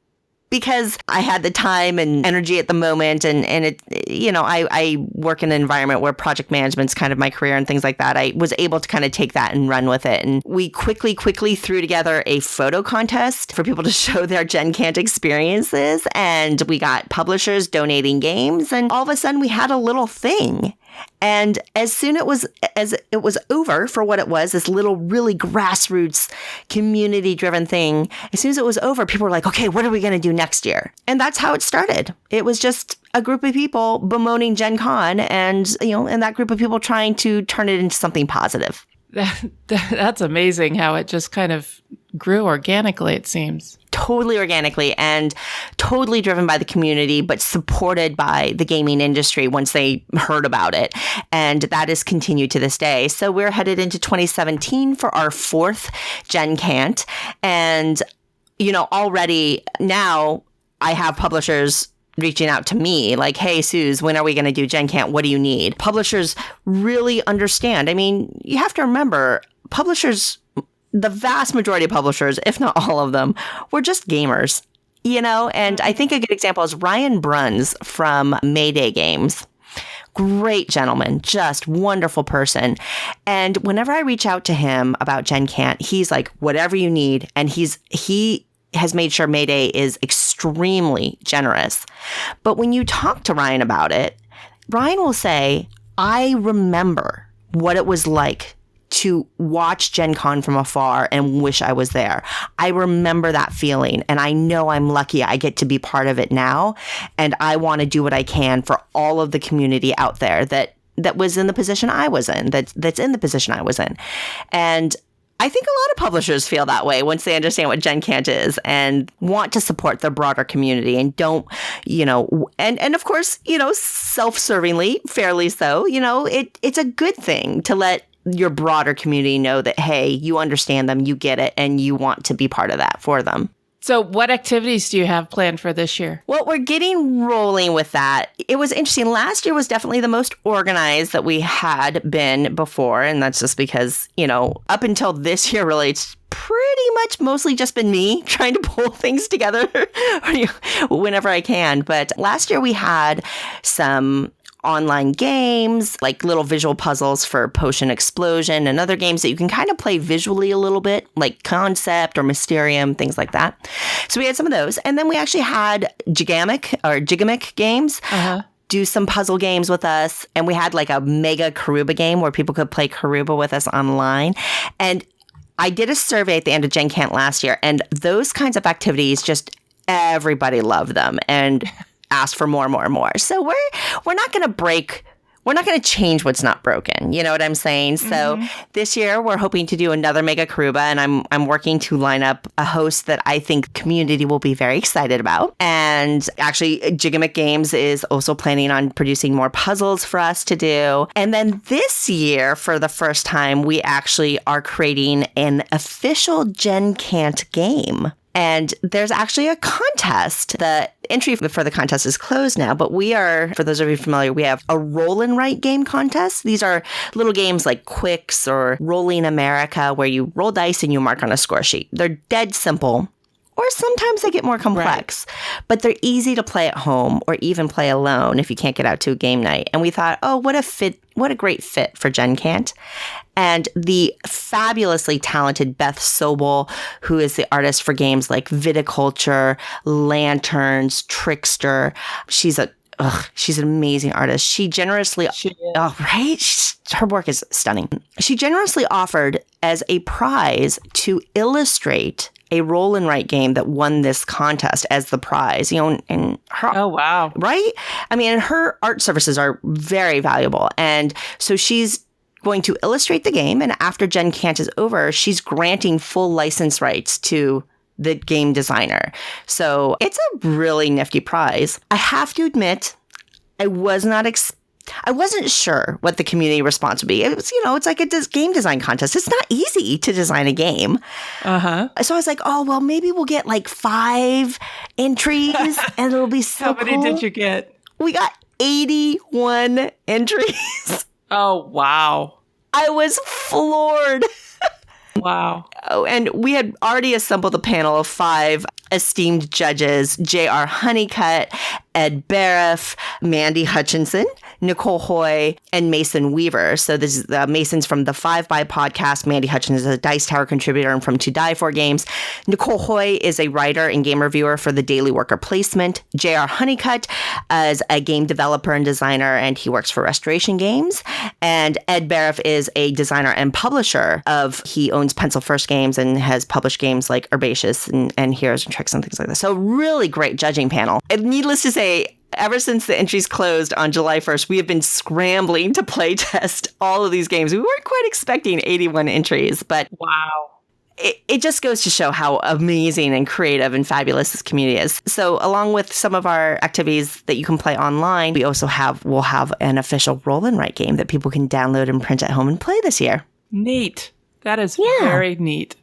because I had the time and energy at the moment, and it, I work in an environment where project management's kind of my career and things like that. I was able to kind of take that and run with it. And we quickly threw together a photo contest for people to show their Gen Cant experiences. And we got publishers donating games, and all of a sudden we had a little thing. And as it was over for what it was, this little really grassroots community driven thing, as soon as it was over, people were like, okay, what are we going to do next year? And that's how it started. It was just a group of people bemoaning Gen Con, and, and that group of people trying to turn it into something positive. That's amazing how it just kind of grew organically, it seems. Totally organically and totally driven by the community, but supported by the gaming industry once they heard about it. And that has continued to this day. So we're headed into 2017 for our 4th Gen Cant. And, already now I have publishers reaching out to me like, hey, Suze, when are we going to do Gen Cant? What do you need? Publishers really understand. I mean, you have to remember, publishers, the vast majority of publishers, if not all of them, were just gamers, and I think a good example is Ryan Bruns from Mayday Games. Great gentleman, just wonderful person. And whenever I reach out to him about Gen Cant, he's like, whatever you need. And he has made sure Mayday is extremely generous. But when you talk to Ryan about it, Ryan will say, I remember what it was like to watch Gen Con from afar and wish I was there. I remember that feeling, and I know I'm lucky I get to be part of it now. And I want to do what I can for all of the community out there that was in the position I was in, that's in the position I was in. And I think a lot of publishers feel that way once they understand what Gen Cant is and want to support the broader community and don't, and of course, self-servingly, fairly so, it's a good thing to let your broader community know that, hey, you understand them, you get it, and you want to be part of that for them. So what activities do you have planned for this year? Well, we're getting rolling with that. It was interesting. Last year was definitely the most organized that we had been before. And that's just because, up until this year, really, it's pretty much mostly just been me trying to pull things together whenever I can. But last year we had some online games, like little visual puzzles for Potion Explosion and other games that you can kind of play visually a little bit, like Concept or Mysterium, things like that. So we had some of those. And then we actually had Gigamic games. Do some puzzle games with us. And we had like a mega Karuba game where people could play Karuba with us online. And I did a survey at the end of Gen Cant last year, and those kinds of activities, just everybody loved them and asked for more and more and more. So we're not going to change what's not broken. You know what I'm saying? So this year we're hoping to do another Mega Karuba, and I'm working to line up a host that I think community will be very excited about. And actually Gigamic Games is also planning on producing more puzzles for us to do. And then this year, for the first time, we actually are creating an official Gen Cant game. And there's actually a contest. The entry for the contest is closed now, but we are, for those of you familiar, we have a roll and write game contest. These are little games like Quicks or Rolling America, where you roll dice and you mark on a score sheet. They're dead simple. Or sometimes they get more complex, but they're easy to play at home or even play alone if you can't get out to a game night. And we thought, oh, what a great fit for Gen Cant. And the fabulously talented Beth Sobel, who is the artist for games like Viticulture, Lanterns, Trickster. She's an amazing artist. She generously, her work is stunning. She generously offered as a prize to illustrate a roll and write game that won this contest as the prize, and her, oh, wow. Right? I mean, her art services are very valuable. And so she's going to illustrate the game. And after Gen Cant is over, she's granting full license rights to the game designer. So it's a really nifty prize. I have to admit, I wasn't sure what the community response would be. It was, it's like a game design contest. It's not easy to design a game. Uh-huh. So I was like, oh, well, maybe we'll get like 5 entries and it'll be so How many cool. did you get? We got 81 entries. Oh, wow. I was floored. Wow. Oh, and we had already assembled a panel of 5 esteemed judges: J.R. Honeycutt, Ed Bariff, Mandy Hutchinson, Nicole Hoy, and Mason Weaver. So this is Mason's from the 5 by podcast. Mandy Hutchinson is a Dice Tower contributor and from To Die For games. Nicole Hoy is a writer and game reviewer for the Daily Worker Placement. J.R. Honeycutt is a game developer and designer, and he works for Restoration Games. And Ed Bariff is a designer and publisher he owns Pencil First Games and has published games like Herbaceous and Heroes and Tricks and things like that. So really great judging panel. And needless to say, ever since the entries closed on July 1st, we have been scrambling to play test all of these games. We weren't quite expecting 81 entries, but wow. It just goes to show how amazing and creative and fabulous this community is. So along with some of our activities that you can play online, we'll have an official roll and write game that people can download and print at home and play this year. Neat. That is very neat.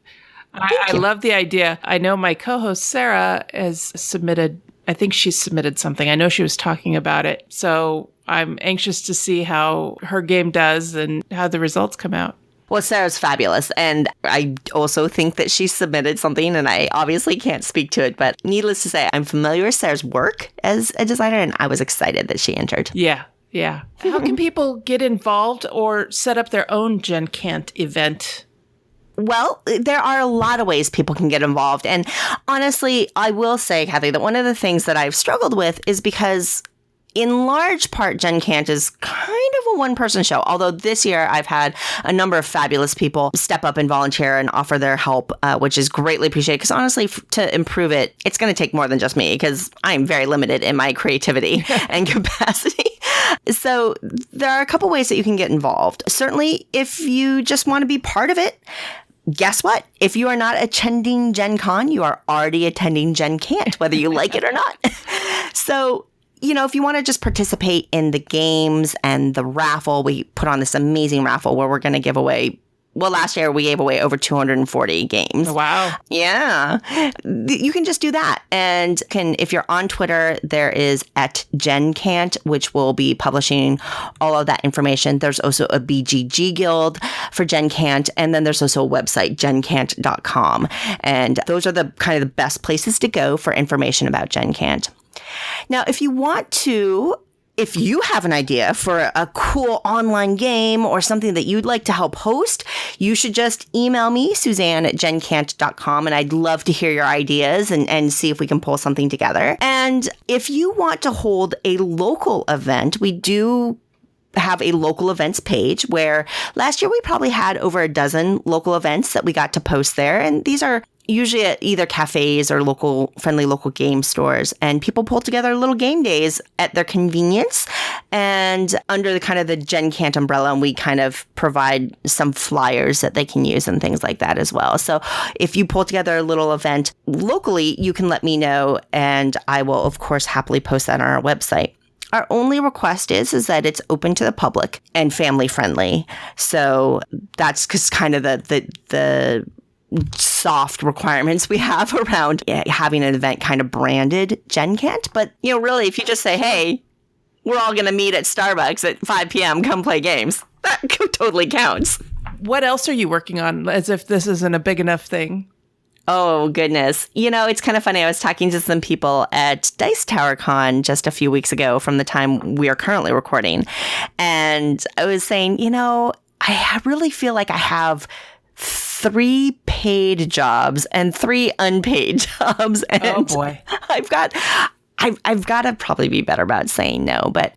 I love the idea. I know my co-host Sarah has submitted, I think she submitted something. I know she was talking about it. So I'm anxious to see how her game does and how the results come out. Well, Sarah's fabulous. And I also think that she submitted something, and I obviously can't speak to it. But needless to say, I'm familiar with Sarah's work as a designer, and I was excited that she entered. Yeah. Yeah. How can people get involved or set up their own Gen Cant event? Well, there are a lot of ways people can get involved. And honestly, I will say, Cathy, that one of the things that I've struggled with is because in large part, Gen Cant is kind of a one-person show. Although this year I've had a number of fabulous people step up and volunteer and offer their help, which is greatly appreciated. Because honestly, to improve it, it's going to take more than just me because I'm very limited in my creativity and capacity. So there are a couple ways that you can get involved. Certainly, if you just want to be part of it, guess what? If you are not attending Gen Con, you are already attending Gen Cant, whether you like it or not. So, if you want to just participate in the games and the raffle, we put on this amazing raffle where we're going to give away. Well, last year we gave away over 240 games. Wow. Yeah. You can just do that. And if you're on Twitter, there is @GenCant, which will be publishing all of that information. There's also a BGG guild for Gen Cant. And then there's also a website, gencant.com. And those are the kind of the best places to go for information about Gen Cant. Now, if you have an idea for a cool online game or something that you'd like to help host, you should just email me, Suzanne @gencant.com, and I'd love to hear your ideas and see if we can pull something together. And if you want to hold a local event, we do have a local events page where last year we probably had over a dozen local events that we got to post there. And these are usually at either cafes or friendly local game stores. And people pull together little game days at their convenience and under the kind of the Gen Cant umbrella. And we kind of provide some flyers that they can use and things like that as well. So if you pull together a little event locally, you can let me know. And I will, of course, happily post that on our website. Our only request is that it's open to the public and family friendly. So that's kind of the soft requirements we have around having an event kind of branded Gen Cant. But, really, if you just say, hey, we're all going to meet at Starbucks at 5 p.m., come play games, that totally counts. What else are you working on, as if this isn't a big enough thing? Oh, goodness. it's kind of funny. I was talking to some people at Dice Tower Con just a few weeks ago from the time we are currently recording. And I was saying, I really feel like I have 3 paid jobs and 3 unpaid jobs. And oh, boy. I've got to probably be better about saying no. But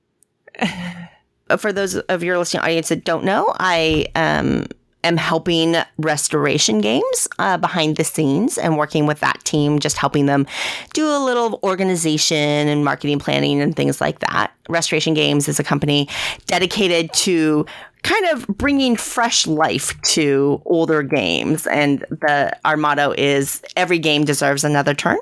for those of your listening audience that don't know, I am helping Restoration Games behind the scenes and working with that team, just helping them do a little organization and marketing planning and things like that. Restoration Games is a company dedicated to kind of bringing fresh life to older games. And our motto is every game deserves another turn.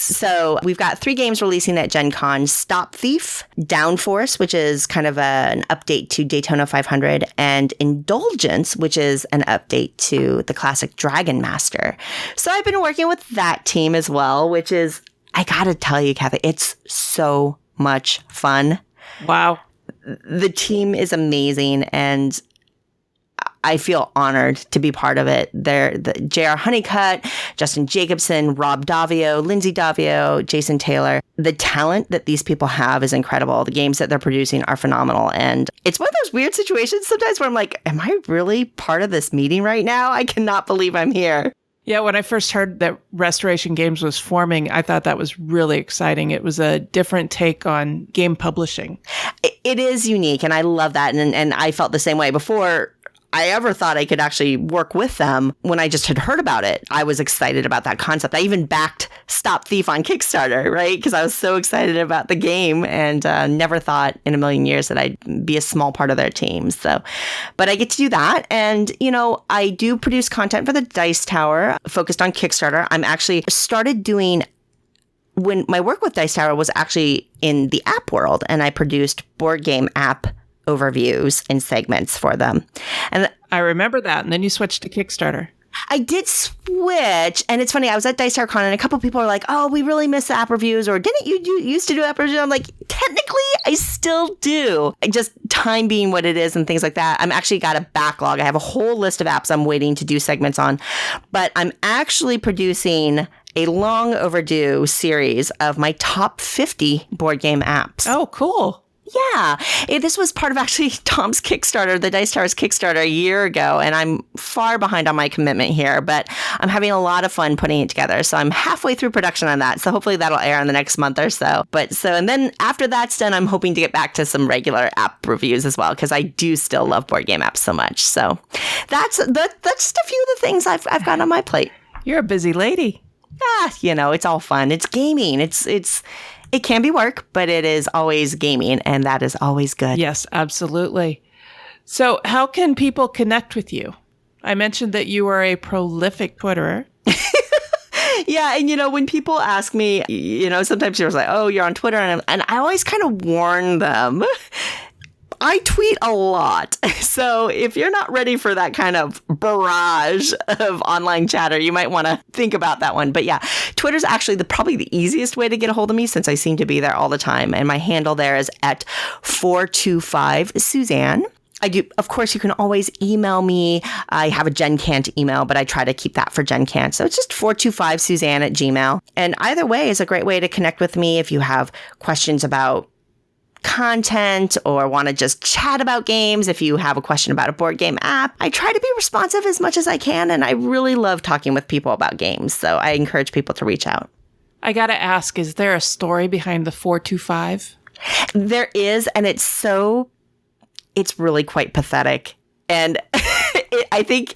So we've got 3 games releasing at Gen Con: Stop Thief, Downforce, which is kind of an update to Daytona 500, and Indulgence, which is an update to the classic Dragon Master. So I've been working with that team as well, which is, I gotta tell you, Cathy, it's so much fun. Wow. The team is amazing, and I feel honored to be part of it. They're the J.R. Honeycutt, Justin Jacobson, Rob Davio, Lindsay Davio, Jason Taylor. The talent that these people have is incredible. The games that they're producing are phenomenal. And it's one of those weird situations sometimes where I'm like, am I really part of this meeting right now? I cannot believe I'm here. Yeah, when I first heard that Restoration Games was forming, I thought that was really exciting. It was a different take on game publishing. It is unique, and I love that. And I felt the same way before I ever thought I could actually work with them. When I just had heard about it, I was excited about that concept. I even backed Stop Thief on Kickstarter, right? Because I was so excited about the game, and never thought in a million years that I'd be a small part of their team. So, but I get to do that. And, I do produce content for the Dice Tower focused on Kickstarter. I'm actually started doing, when my work with Dice Tower was actually in the app world, and I produced board game app overviews and segments for them. And I remember that. And then you switched to Kickstarter. I did switch. And it's funny, I was at Dice Tower Con and a couple people were like, oh, we really miss the app reviews. Or didn't you used to do app reviews? I'm like, technically, I still do. Just time being what it is and things like that. I'm actually got a backlog. I have a whole list of apps I'm waiting to do segments on. But I'm actually producing a long overdue series of my top 50 board game apps. Oh, cool. Yeah. This was part of actually Tom's Kickstarter, the Dice Tower's Kickstarter a year ago, and I'm far behind on my commitment here, but I'm having a lot of fun putting it together. So I'm halfway through production on that. So hopefully that'll air in the next month or so. And then after that's done, I'm hoping to get back to some regular app reviews as well, because I do still love board game apps so much. So that's just a few of the things I've got on my plate. You're a busy lady. It's all fun. It's gaming. It can be work, but it is always gaming, and that is always good. Yes, absolutely. So how can people connect with you? I mentioned that you are a prolific Twitterer. Yeah, and when people ask me, sometimes you're like, oh, you're on Twitter, and I always kind of warn them. I tweet a lot. So if you're not ready for that kind of barrage of online chatter, you might want to think about that one. But yeah, Twitter's actually probably the easiest way to get a hold of me, since I seem to be there all the time. And my handle there is at 425 Suzanne. Of course, you can always email me. I have a Gen Can't email, but I try to keep that for Gen Can't. So it's just 425Suzanne at Gmail. And either way is a great way to connect with me if you have questions about content or want to just chat about games. If you have a question about a board game app, I try to be responsive as much as I can, and I really love talking with people about games. So I encourage people to reach out. I got to ask, is there a story behind the 425? There is, and it's really quite pathetic. And I think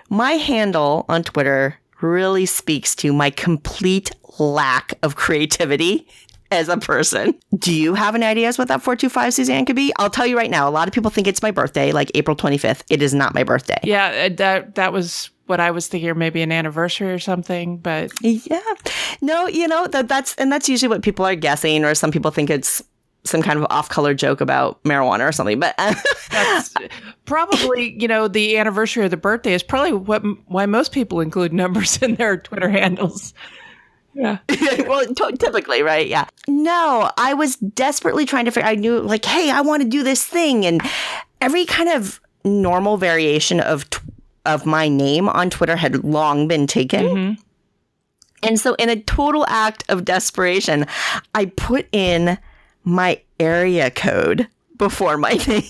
my handle on Twitter really speaks to my complete lack of creativity as a person. Do you have any ideas what that 425 Suzanne could be? I'll tell you right now, a lot of people think it's my birthday, like April 25th. It is not my birthday. Yeah, that was what I was thinking, or maybe an anniversary or something, but... Yeah. No, that's usually what people are guessing, or some people think it's some kind of off-color joke about marijuana or something, but... That's probably, the anniversary or the birthday is probably why most people include numbers in their Twitter handles. Yeah. Well, typically, right? Yeah. No, I was desperately trying to figure. I knew, like, hey, I want to do this thing, and every kind of normal variation of my name on Twitter had long been taken. Mm-hmm. And so, in a total act of desperation, I put in my area code before my name,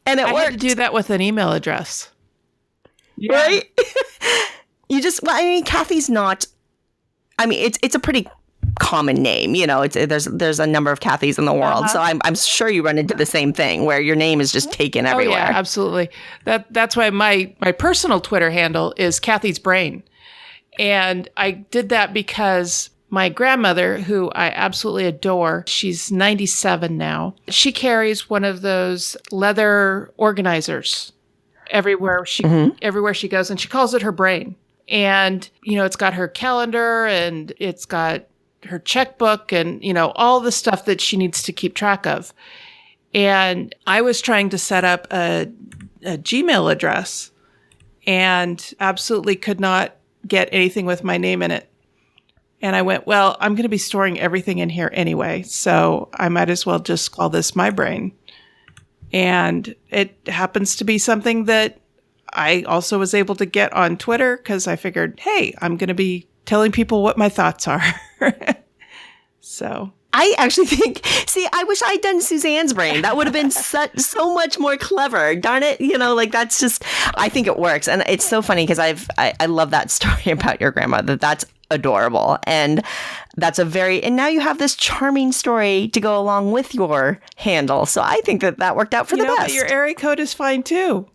and it worked. I had to do that with an email address, right? Cathy's not. I mean, it's a pretty common name, there's a number of Cathys in the world. Uh-huh. So I'm sure you run into the same thing where your name is just taken everywhere. Oh, yeah, absolutely. That's why my personal Twitter handle is Cathy's Brain. And I did that because my grandmother, who I absolutely adore, she's 97 now. She carries one of those leather organizers everywhere she goes, and she calls it her brain. And, it's got her calendar, and it's got her checkbook and, all the stuff that she needs to keep track of. And I was trying to set up a Gmail address and absolutely could not get anything with my name in it. And I went, well, I'm going to be storing everything in here anyway, so I might as well just call this my brain. And it happens to be something that I also was able to get on Twitter because I figured, hey, I'm going to be telling people what my thoughts are. So I actually think, I wish I'd done Suzanne's brain. That would have been so much more clever. Darn it. That's just, I think it works. And it's so funny because I love that story about your grandmother. That's adorable. And that's and now you have this charming story to go along with your handle. So I think that worked out for the best. But your area code is fine too.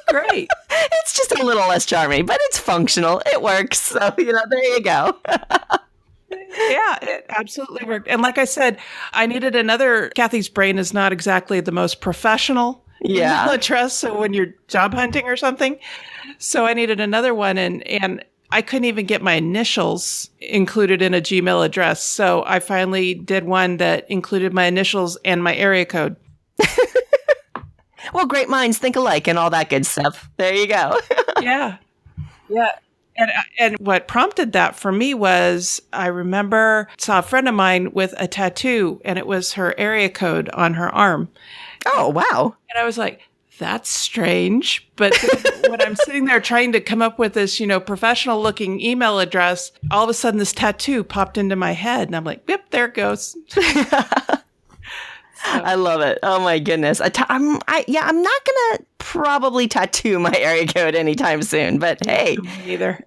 Great. It's just a little less charming, but it's functional. It works. So, there you go. Yeah, it absolutely worked. And like I said, I needed another. Cathy's brain is not exactly the most professional email address. So when you're job hunting or something, so I needed another one, and I couldn't even get my initials included in a Gmail address. So I finally did one that included my initials and my area code. Well, great minds think alike and all that good stuff. There you go. Yeah. And what prompted that for me was I saw a friend of mine with a tattoo, and it was her area code on her arm. Oh, wow. And I was like, that's strange. But when I'm sitting there trying to come up with this, professional looking email address, all of a sudden this tattoo popped into my head, and I'm like, yep, there it goes. I love it. Oh my goodness. I'm not gonna probably tattoo my area code anytime soon, but hey, either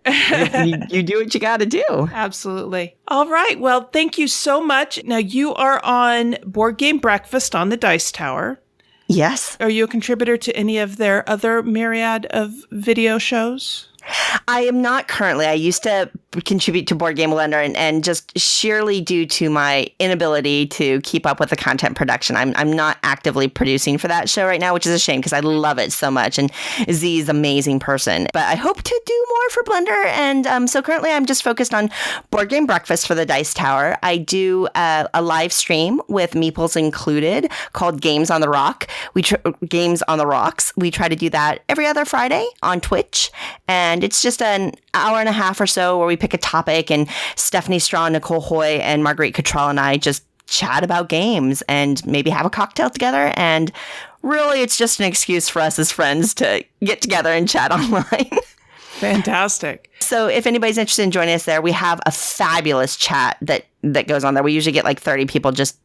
you do what you got to do. Absolutely. All right. Well, thank you so much. Now you are on Board Game Breakfast on the Dice Tower. Yes. Are you a contributor to any of their other myriad of video shows? I am not currently. I used to contribute to Board Game Blender, and just sheerly due to my inability to keep up with the content production, I'm not actively producing for that show right now, which is a shame because I love it so much. And Z is an amazing person. But I hope to do more for Blender. And so currently I'm just focused on Board Game Breakfast for the Dice Tower. I do a live stream with Meeples included called Games on the Rock. Games on the Rocks. We try to do that every other Friday on Twitch. And it's just an hour and a half or so where we pick a topic, and Stephanie Straw, Nicole Hoy, and Marguerite Cottrell and I just chat about games and maybe have a cocktail together. And really, it's just an excuse for us as friends to get together and chat online. Fantastic. So if anybody's interested in joining us there, we have a fabulous chat that goes on there. We usually get like 30 people just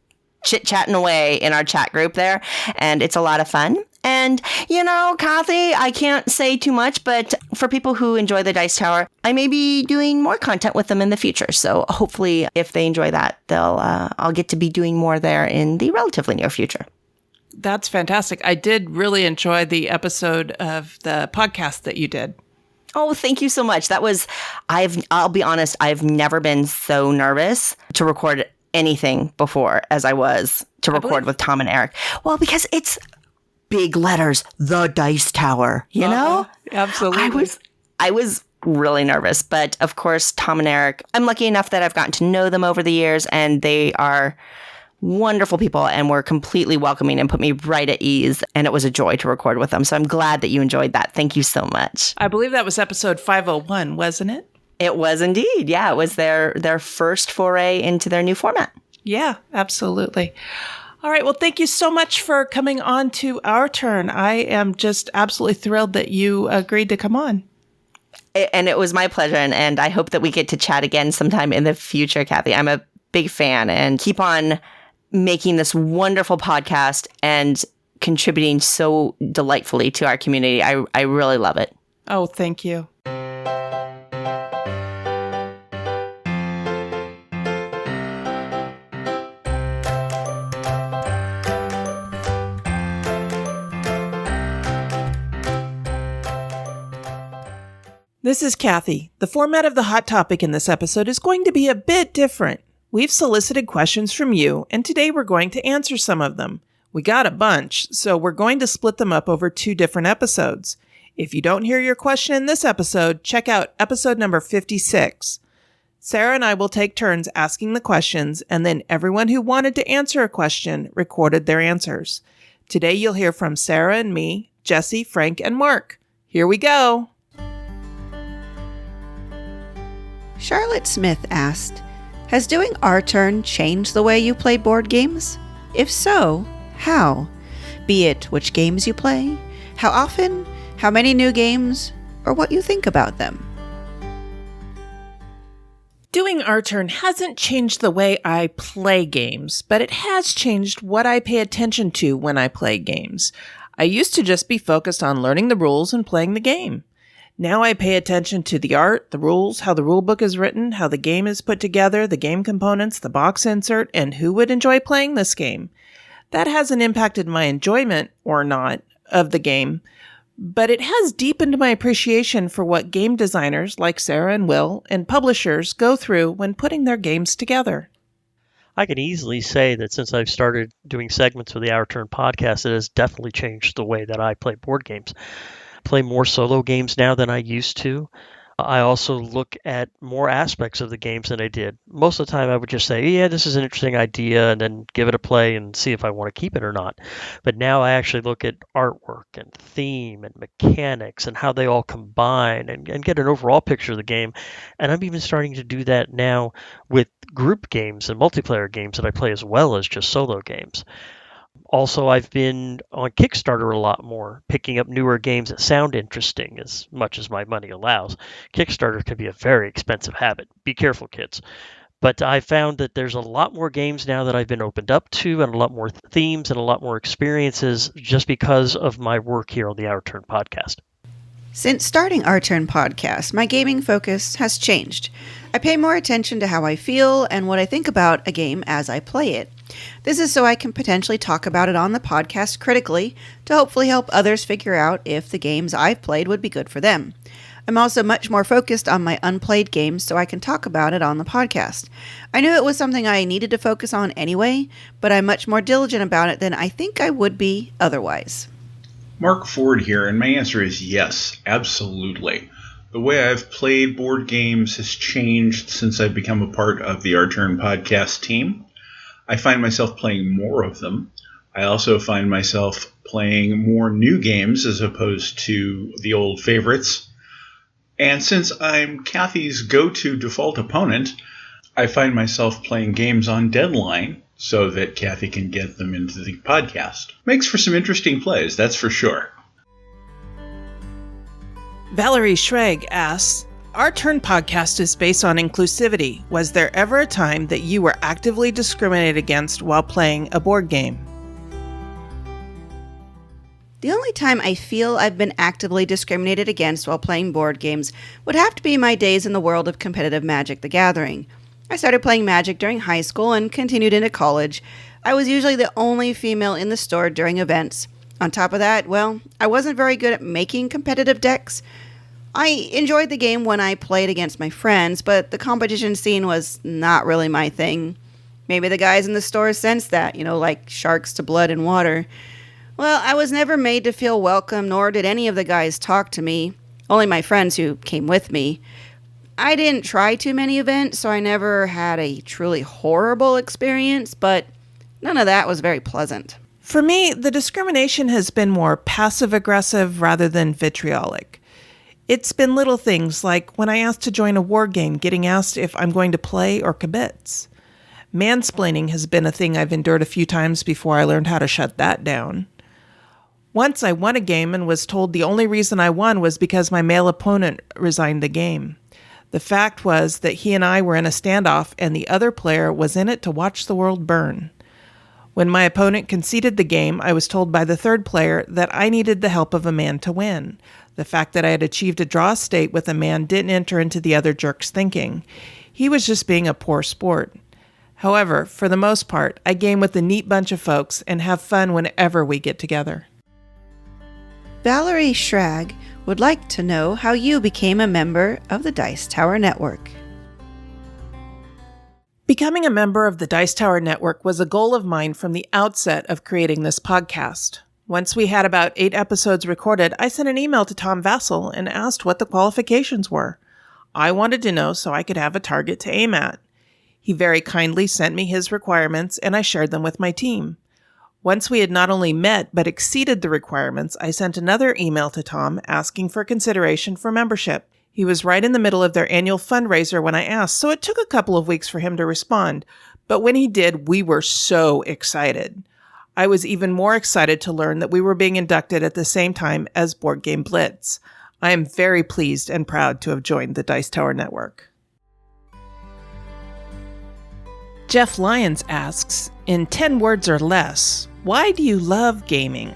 chit-chatting away in our chat group there, and it's a lot of fun. And, Cathy, I can't say too much, but for people who enjoy the Dice Tower, I may be doing more content with them in the future. So hopefully if they enjoy that, I'll get to be doing more there in the relatively near future. That's fantastic. I did really enjoy the episode of the podcast that you did. Oh, thank you so much. I'll be honest, I've never been so nervous to record anything before as I was to record with Tom and Eric. Well, because it's big letters, the Dice Tower, you know? Absolutely. I was really nervous, but of course, Tom and Eric, I'm lucky enough that I've gotten to know them over the years, and they are wonderful people and were completely welcoming and put me right at ease, and it was a joy to record with them. So I'm glad that you enjoyed that. Thank you so much. I believe that was episode 501, wasn't it? It was indeed. Yeah, it was their first foray into their new format. Yeah, absolutely. All right. Well, thank you so much for coming on to our turn. I am just absolutely thrilled that you agreed to come on. And it was my pleasure. And I hope that we get to chat again sometime in the future, Cathy. I'm a big fan, and keep on making this wonderful podcast and contributing so delightfully to our community. I really love it. Oh, thank you. This is Cathy. The format of the Hot Topic in this episode is going to be a bit different. We've solicited questions from you, and today we're going to answer some of them. We got a bunch, so we're going to split them up over 2 different episodes. If you don't hear your question in this episode, check out episode number 56. Sarah and I will take turns asking the questions, and then everyone who wanted to answer a question recorded their answers. Today you'll hear from Sarah and me, Jesse, Frank, and Mark. Here we go. Charlotte Smith asked, has doing our turn changed the way you play board games? If so, how? Be it which games you play, how often, how many new games, or what you think about them. Doing our turn hasn't changed the way I play games, but it has changed what I pay attention to when I play games. I used to just be focused on learning the rules and playing the game. Now I pay attention to the art, the rules, how the rule book is written, how the game is put together, the game components, the box insert, and who would enjoy playing this game. That hasn't impacted my enjoyment, or not, of the game, but it has deepened my appreciation for what game designers like Sarah and Will and publishers go through when putting their games together. I can easily say that since I've started doing segments for the Our Turn podcast, it has definitely changed the way that I play board games. I play more solo games now than I used to. I also look at more aspects of the games than I did. Most of the time I would just say, yeah, this is an interesting idea, and then give it a play and see if I want to keep it or not. But now I actually look at artwork and theme and mechanics and how they all combine and get an overall picture of the game. And I'm even starting to do that now with group games and multiplayer games that I play as well as just solo games. Also, I've been on Kickstarter a lot more, picking up newer games that sound interesting as much as my money allows. Kickstarter can be a very expensive habit. Be careful, kids. But I found that there's a lot more games now that I've been opened up to, and a lot more themes and a lot more experiences just because of my work here on the Our Turn podcast. Since starting Our Turn podcast, my gaming focus has changed. I pay more attention to how I feel and what I think about a game as I play it. This is so I can potentially talk about it on the podcast critically to hopefully help others figure out if the games I've played would be good for them. I'm also much more focused on my unplayed games so I can talk about it on the podcast. I knew it was something I needed to focus on anyway, but I'm much more diligent about it than I think I would be otherwise. Mark Ford here, and my answer is yes, absolutely. The way I've played board games has changed since I've become a part of the Our Turn podcast team. I find myself playing more of them. I also find myself playing more new games as opposed to the old favorites. And since I'm Cathy's go-to default opponent, I find myself playing games on deadline so that Cathy can get them into the podcast. Makes for some interesting plays, that's for sure. Valerie Schrag asks, Our Turn podcast is based on inclusivity. Was there ever a time that you were actively discriminated against while playing a board game? The only time I feel I've been actively discriminated against while playing board games would have to be my days in the world of competitive Magic the Gathering. I started playing Magic during high school and continued into college. I was usually the only female in the store during events. On top of that, well, I wasn't very good at making competitive decks. I enjoyed the game when I played against my friends, but the competition scene was not really my thing. Maybe the guys in the store sensed that, like sharks to blood and water. Well, I was never made to feel welcome, nor did any of the guys talk to me. Only my friends who came with me. I didn't try too many events, so I never had a truly horrible experience, but none of that was very pleasant. For me, the discrimination has been more passive-aggressive rather than vitriolic. It's been little things like when I asked to join a war game, getting asked if I'm going to play or kibitz. Mansplaining has been a thing I've endured a few times before I learned how to shut that down. Once I won a game and was told the only reason I won was because my male opponent resigned the game. The fact was that he and I were in a standoff and the other player was in it to watch the world burn. When my opponent conceded the game, I was told by the third player that I needed the help of a man to win. The fact that I had achieved a draw state with a man didn't enter into the other jerk's thinking. He was just being a poor sport. However, for the most part, I game with a neat bunch of folks and have fun whenever we get together. Valerie Schrag would like to know how you became a member of the Dice Tower Network. Becoming a member of the Dice Tower Network was a goal of mine from the outset of creating this podcast. Once we had about 8 episodes recorded, I sent an email to Tom Vassell and asked what the qualifications were. I wanted to know so I could have a target to aim at. He very kindly sent me his requirements, and I shared them with my team. Once we had not only met but exceeded the requirements, I sent another email to Tom asking for consideration for membership. He was right in the middle of their annual fundraiser when I asked, so it took a couple of weeks for him to respond. But when he did, we were so excited. I was even more excited to learn that we were being inducted at the same time as Board Game Blitz. I am very pleased and proud to have joined the Dice Tower Network. Jeff Lyons asks, in 10 words or less, why do you love gaming?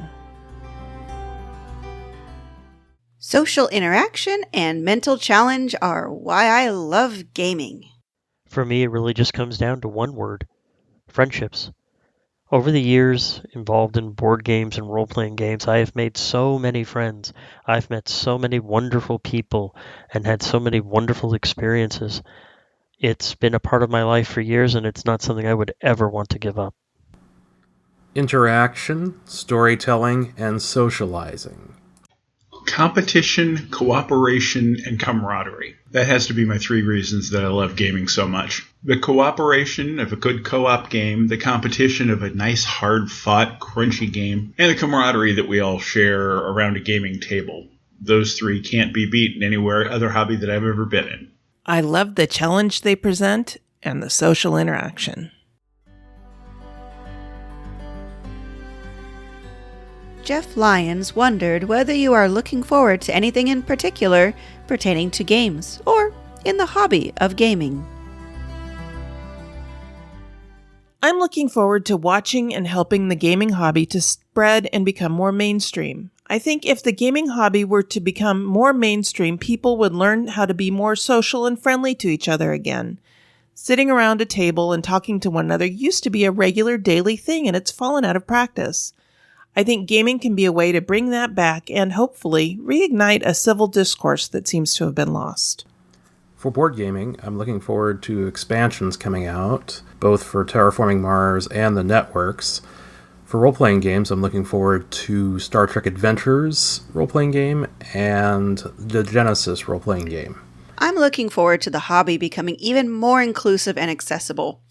Social interaction and mental challenge are why I love gaming. For me, it really just comes down to one word: friendships. Over the years involved in board games and role-playing games, I have made so many friends. I've met so many wonderful people and had so many wonderful experiences. It's been a part of my life for years, and it's not something I would ever want to give up. Interaction, storytelling, and socializing. Competition, cooperation, and camaraderie. That has to be my 3 reasons that I love gaming so much. The cooperation of a good co-op game, the competition of a nice, hard-fought, crunchy game, and the camaraderie that we all share around a gaming table. Those 3 can't be beat in anywhere other hobby that I've ever been in. I love the challenge they present and the social interaction. Jeff Lyons wondered whether you are looking forward to anything in particular pertaining to games or in the hobby of gaming. I'm looking forward to watching and helping the gaming hobby to spread and become more mainstream. I think if the gaming hobby were to become more mainstream, people would learn how to be more social and friendly to each other again. Sitting around a table and talking to one another used to be a regular daily thing, and it's fallen out of practice. I think gaming can be a way to bring that back and hopefully reignite a civil discourse that seems to have been lost. For board gaming, I'm looking forward to expansions coming out, both for Terraforming Mars and the networks. For role-playing games, I'm looking forward to Star Trek Adventures role-playing game and the Genesis role-playing game. I'm looking forward to the hobby becoming even more inclusive and accessible.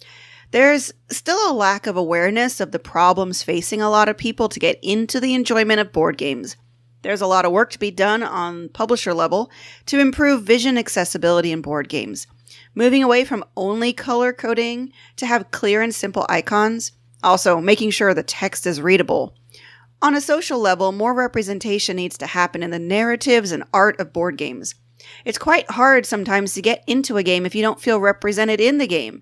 There's still a lack of awareness of the problems facing a lot of people to get into the enjoyment of board games. There's a lot of work to be done on publisher level to improve vision accessibility in board games, moving away from only color coding to have clear and simple icons, also making sure the text is readable. On a social level, more representation needs to happen in the narratives and art of board games. It's quite hard sometimes to get into a game if you don't feel represented in the game.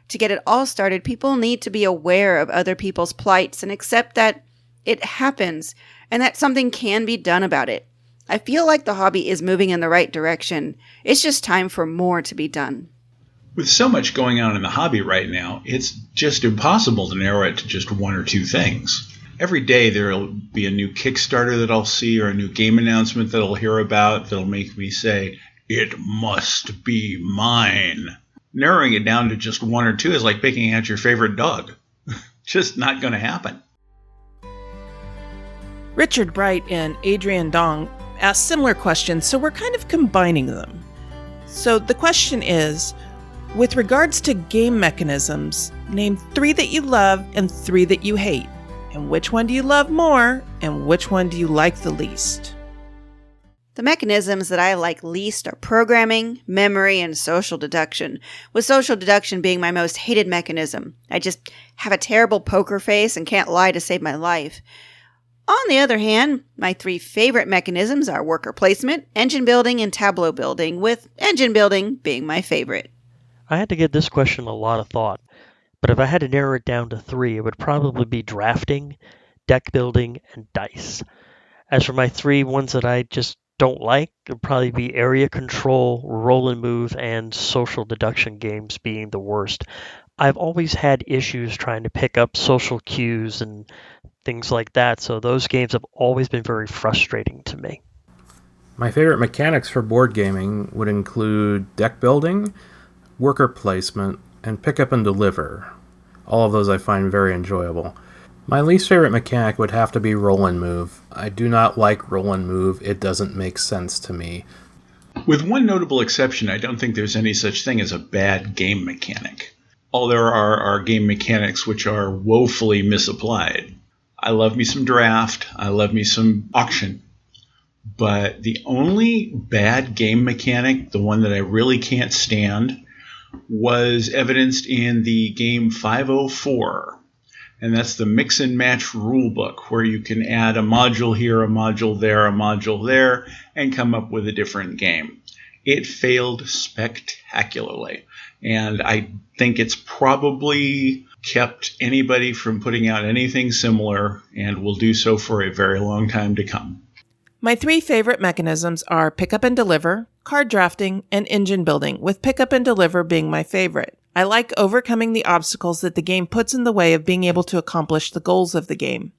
To get it all started, people need to be aware of other people's plights and accept that it happens and that something can be done about it. I feel like the hobby is moving in the right direction. It's just time for more to be done. With so much going on in the hobby right now, it's just impossible to narrow it to just 1 or 2 things. Every day there'll be a new Kickstarter that I'll see or a new game announcement that I'll hear about that'll make me say, "It must be mine." Narrowing it down to just 1 or 2 is like picking out your favorite dog. Just not going to happen. Richard Bright and Adrian Dong asked similar questions, so we're kind of combining them. So the question is, with regards to game mechanisms, name 3 that you love and 3 that you hate. And which one do you love more, and which one do you like the least? The mechanisms that I like least are programming, memory, and social deduction, with social deduction being my most hated mechanism. I just have a terrible poker face and can't lie to save my life. On the other hand, my 3 favorite mechanisms are worker placement, engine building, and tableau building, with engine building being my favorite. I had to give this question a lot of thought, but if I had to narrow it down to 3, it would probably be drafting, deck building, and dice. As for my 3 ones that I just don't like, it would probably be area control, roll and move, and social deduction games being the worst. I've always had issues trying to pick up social cues and things like that, so those games have always been very frustrating to me. My favorite mechanics for board gaming would include deck building, worker placement, and pick up and deliver. All of those I find very enjoyable. My least favorite mechanic would have to be roll and move. I do not like roll and move. It doesn't make sense to me. With one notable exception, I don't think there's any such thing as a bad game mechanic. All there are game mechanics which are woefully misapplied. I love me some draft. I love me some auction. But the only bad game mechanic, the one that I really can't stand, was evidenced in the game 504. And that's the mix and match rulebook, where you can add a module here, a module there, a module there, and come up with a different game. It failed spectacularly. And I think it's probably kept anybody from putting out anything similar, and will do so for a very long time to come. My 3 favorite mechanisms are pick up and deliver, card drafting, and engine building, with pick up and deliver being my favorite. I like overcoming the obstacles that the game puts in the way of being able to accomplish the goals of the game.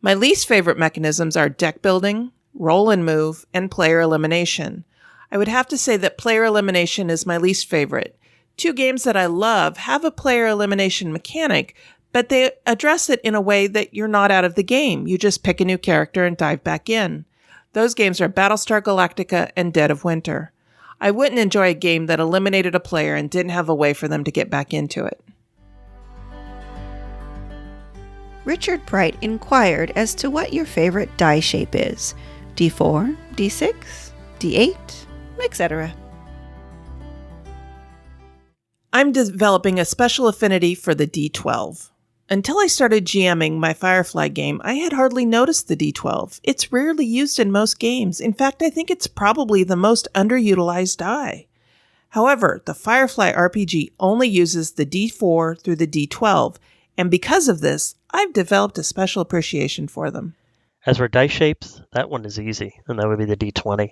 My least favorite mechanisms are deck building, roll and move, and player elimination. I would have to say that player elimination is my least favorite. 2 games that I love have a player elimination mechanic, but they address it in a way that you're not out of the game. You just pick a new character and dive back in. Those games are Battlestar Galactica and Dead of Winter. I wouldn't enjoy a game that eliminated a player and didn't have a way for them to get back into it. Richard Bright inquired as to what your favorite die shape is. D4, D6, D8, etc. I'm developing a special affinity for the D12. Until I started GMing my Firefly game, I had hardly noticed the D12. It's rarely used in most games. In fact, I think it's probably the most underutilized die. However, the Firefly RPG only uses the D4 through the D12, and because of this, I've developed a special appreciation for them. As for dice shapes, that one is easy, and that would be the D20.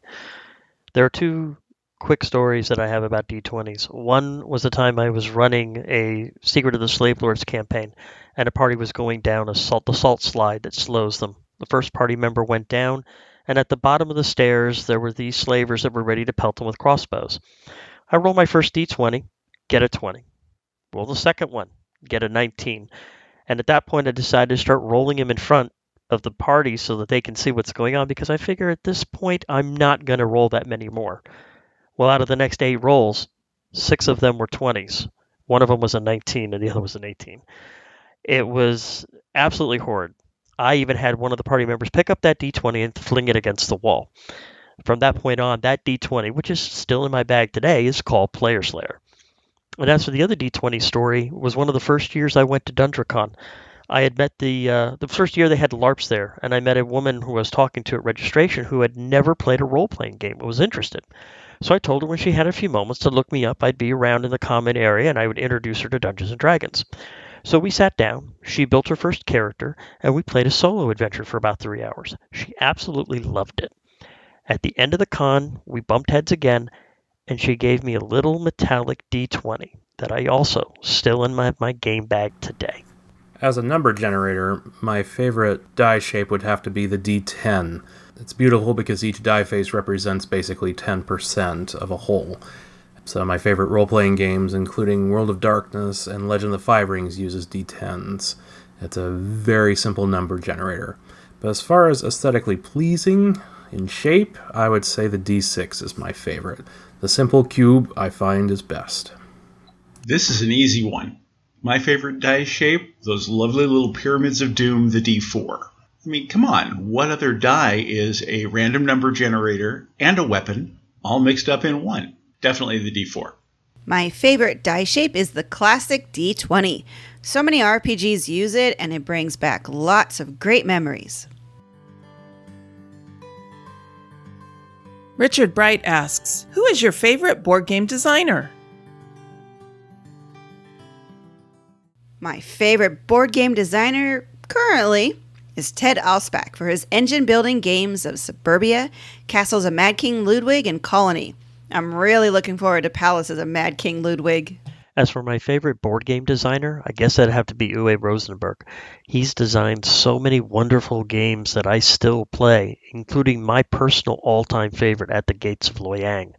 There are 2 quick stories that I have about D20s. One was the time I was running a Secret of the Slave Lords campaign, and a party was going down the salt slide that slows them. The first party member went down, and at the bottom of the stairs there were these slavers that were ready to pelt them with crossbows. I roll my first D20, get a 20. Roll the second one, get a 19. And at that point I decided to start rolling him in front of the party so that they can see what's going on, because I figure at this point I'm not going to roll that many more. Well, out of the next 8 rolls, 6 of them were 20s. One of them was a 19 and the other was an 18. It was absolutely horrid. I even had one of the party members pick up that D20 and fling it against the wall. From that point on, that D20, which is still in my bag today, is called Player Slayer. And as for the other D20 story, was one of the first years I went to DunDraCon. I had met the first year they had LARPs there, and I met a woman who I was talking to at registration who had never played a role-playing game but was interested. So I told her when she had a few moments to look me up, I'd be around in the common area and I would introduce her to Dungeons & Dragons. So we sat down, she built her first character, and we played a solo adventure for about 3 hours. She absolutely loved it. At the end of the con, we bumped heads again, and she gave me a little metallic D20 that I also still in my game bag today. As a number generator, my favorite die shape would have to be the D10. It's beautiful because each die face represents basically 10% of a whole. So my favorite role-playing games, including World of Darkness and Legend of the Five Rings, uses D10s. It's a very simple number generator. But as far as aesthetically pleasing in shape, I would say the D6 is my favorite. The simple cube I find is best. This is an easy one. My favorite die shape, those lovely little pyramids of doom, the D4. I mean, come on, what other die is a random number generator and a weapon all mixed up in one? Definitely the D4. My favorite die shape is the classic D20. So many RPGs use it, and it brings back lots of great memories. Richard Bright asks, who is your favorite board game designer? My favorite board game designer currently is Ted Alspach for his engine-building games of Suburbia, Castles of Mad King Ludwig, and Colony. I'm really looking forward to Palaces of Mad King Ludwig. As for my favorite board game designer, I guess that'd have to be Uwe Rosenberg. He's designed so many wonderful games that I still play, including my personal all-time favorite, At the Gates of Loyang.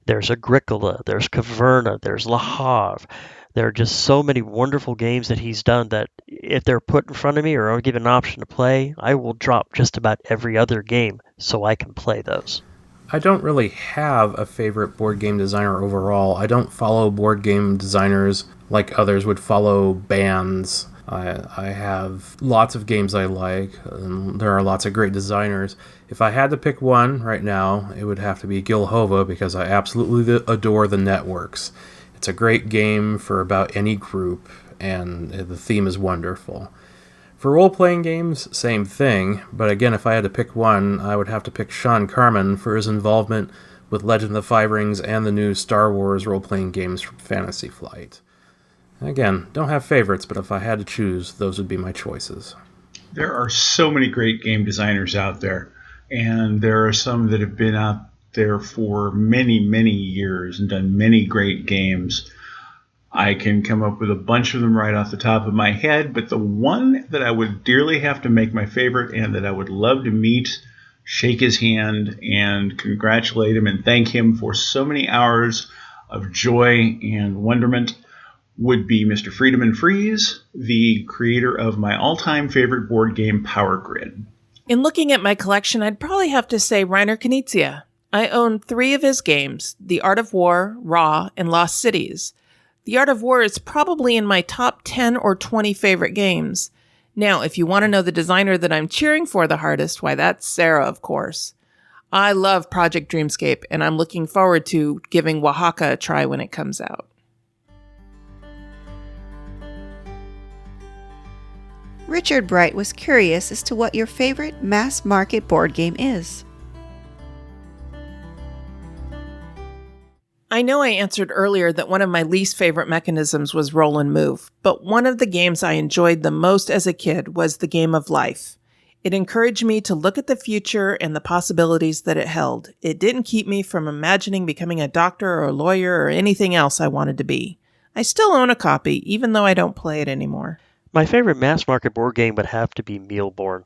There's Agricola, there's Caverna, there's Le Havre. There are just so many wonderful games that he's done that if they're put in front of me or I'm given an option to play, I will drop just about every other game so I can play those. I don't really have a favorite board game designer overall. I don't follow board game designers like others would follow bands. I have lots of games I like, and there are lots of great designers. If I had to pick one right now, it would have to be Gilhova because I absolutely adore the networks. It's a great game for about any group, and the theme is wonderful. For role-playing games, same thing, but again, if I had to pick one, I would have to pick Sean Carman for his involvement with Legend of the Five Rings and the new Star Wars role-playing games from Fantasy Flight. Again, don't have favorites, but if I had to choose, those would be my choices. There are so many great game designers out there, and there are some that have been out there for many, many years and done many great games. I can come up with a bunch of them right off the top of my head, but the one that I would dearly have to make my favorite and that I would love to meet, shake his hand, and congratulate him and thank him for so many hours of joy and wonderment would be Mr. Friedemann Fries, the creator of my all-time favorite board game, Power Grid. In looking at my collection, I'd probably have to say Reiner Knizia. I own 3 of his games, The Art of War, Ra, and Lost Cities. The Art of War is probably in my top 10 or 20 favorite games. Now, if you want to know the designer that I'm cheering for the hardest, why, that's Sarah, of course. I love Project Dreamscape, and I'm looking forward to giving Oaxaca a try when it comes out. Richard Bright was curious as to what your favorite mass market board game is. I know I answered earlier that one of my least favorite mechanisms was roll and move, but one of the games I enjoyed the most as a kid was the game of life. It encouraged me to look at the future and the possibilities that it held. It didn't keep me from imagining becoming a doctor or a lawyer or anything else I wanted to be. I still own a copy, even though I don't play it anymore. My favorite mass market board game would have to be Mealborn.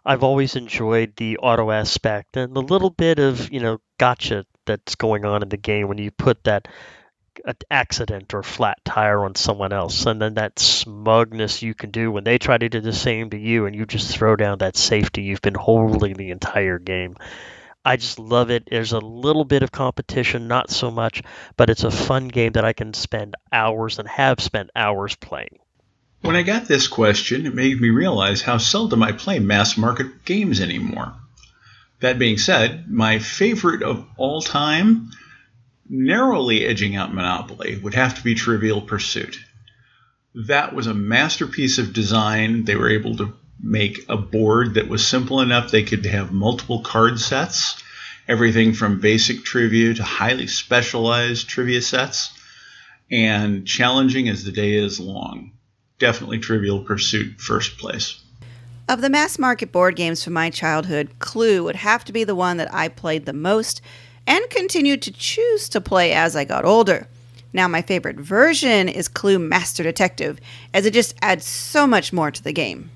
I've always enjoyed the auto aspect and the little bit of, gotcha that's going on in the game when you put that accident or flat tire on someone else, and then that smugness you can do when they try to do the same to you and you just throw down that safety you've been holding the entire game. I just love it. There's a little bit of competition, not so much, but it's a fun game that I can spend hours and have spent hours playing. When I got this question, it made me realize how seldom I play mass market games anymore. That being said, my favorite of all time, narrowly edging out Monopoly, would have to be Trivial Pursuit. That was a masterpiece of design. They were able to make a board that was simple enough they could have multiple card sets, everything from basic trivia to highly specialized trivia sets, and challenging as the day is long. Definitely Trivial Pursuit first place. Of the mass market board games from my childhood, Clue would have to be the one that I played the most and continued to choose to play as I got older. Now my favorite version is Clue Master Detective, as it just adds so much more to the game.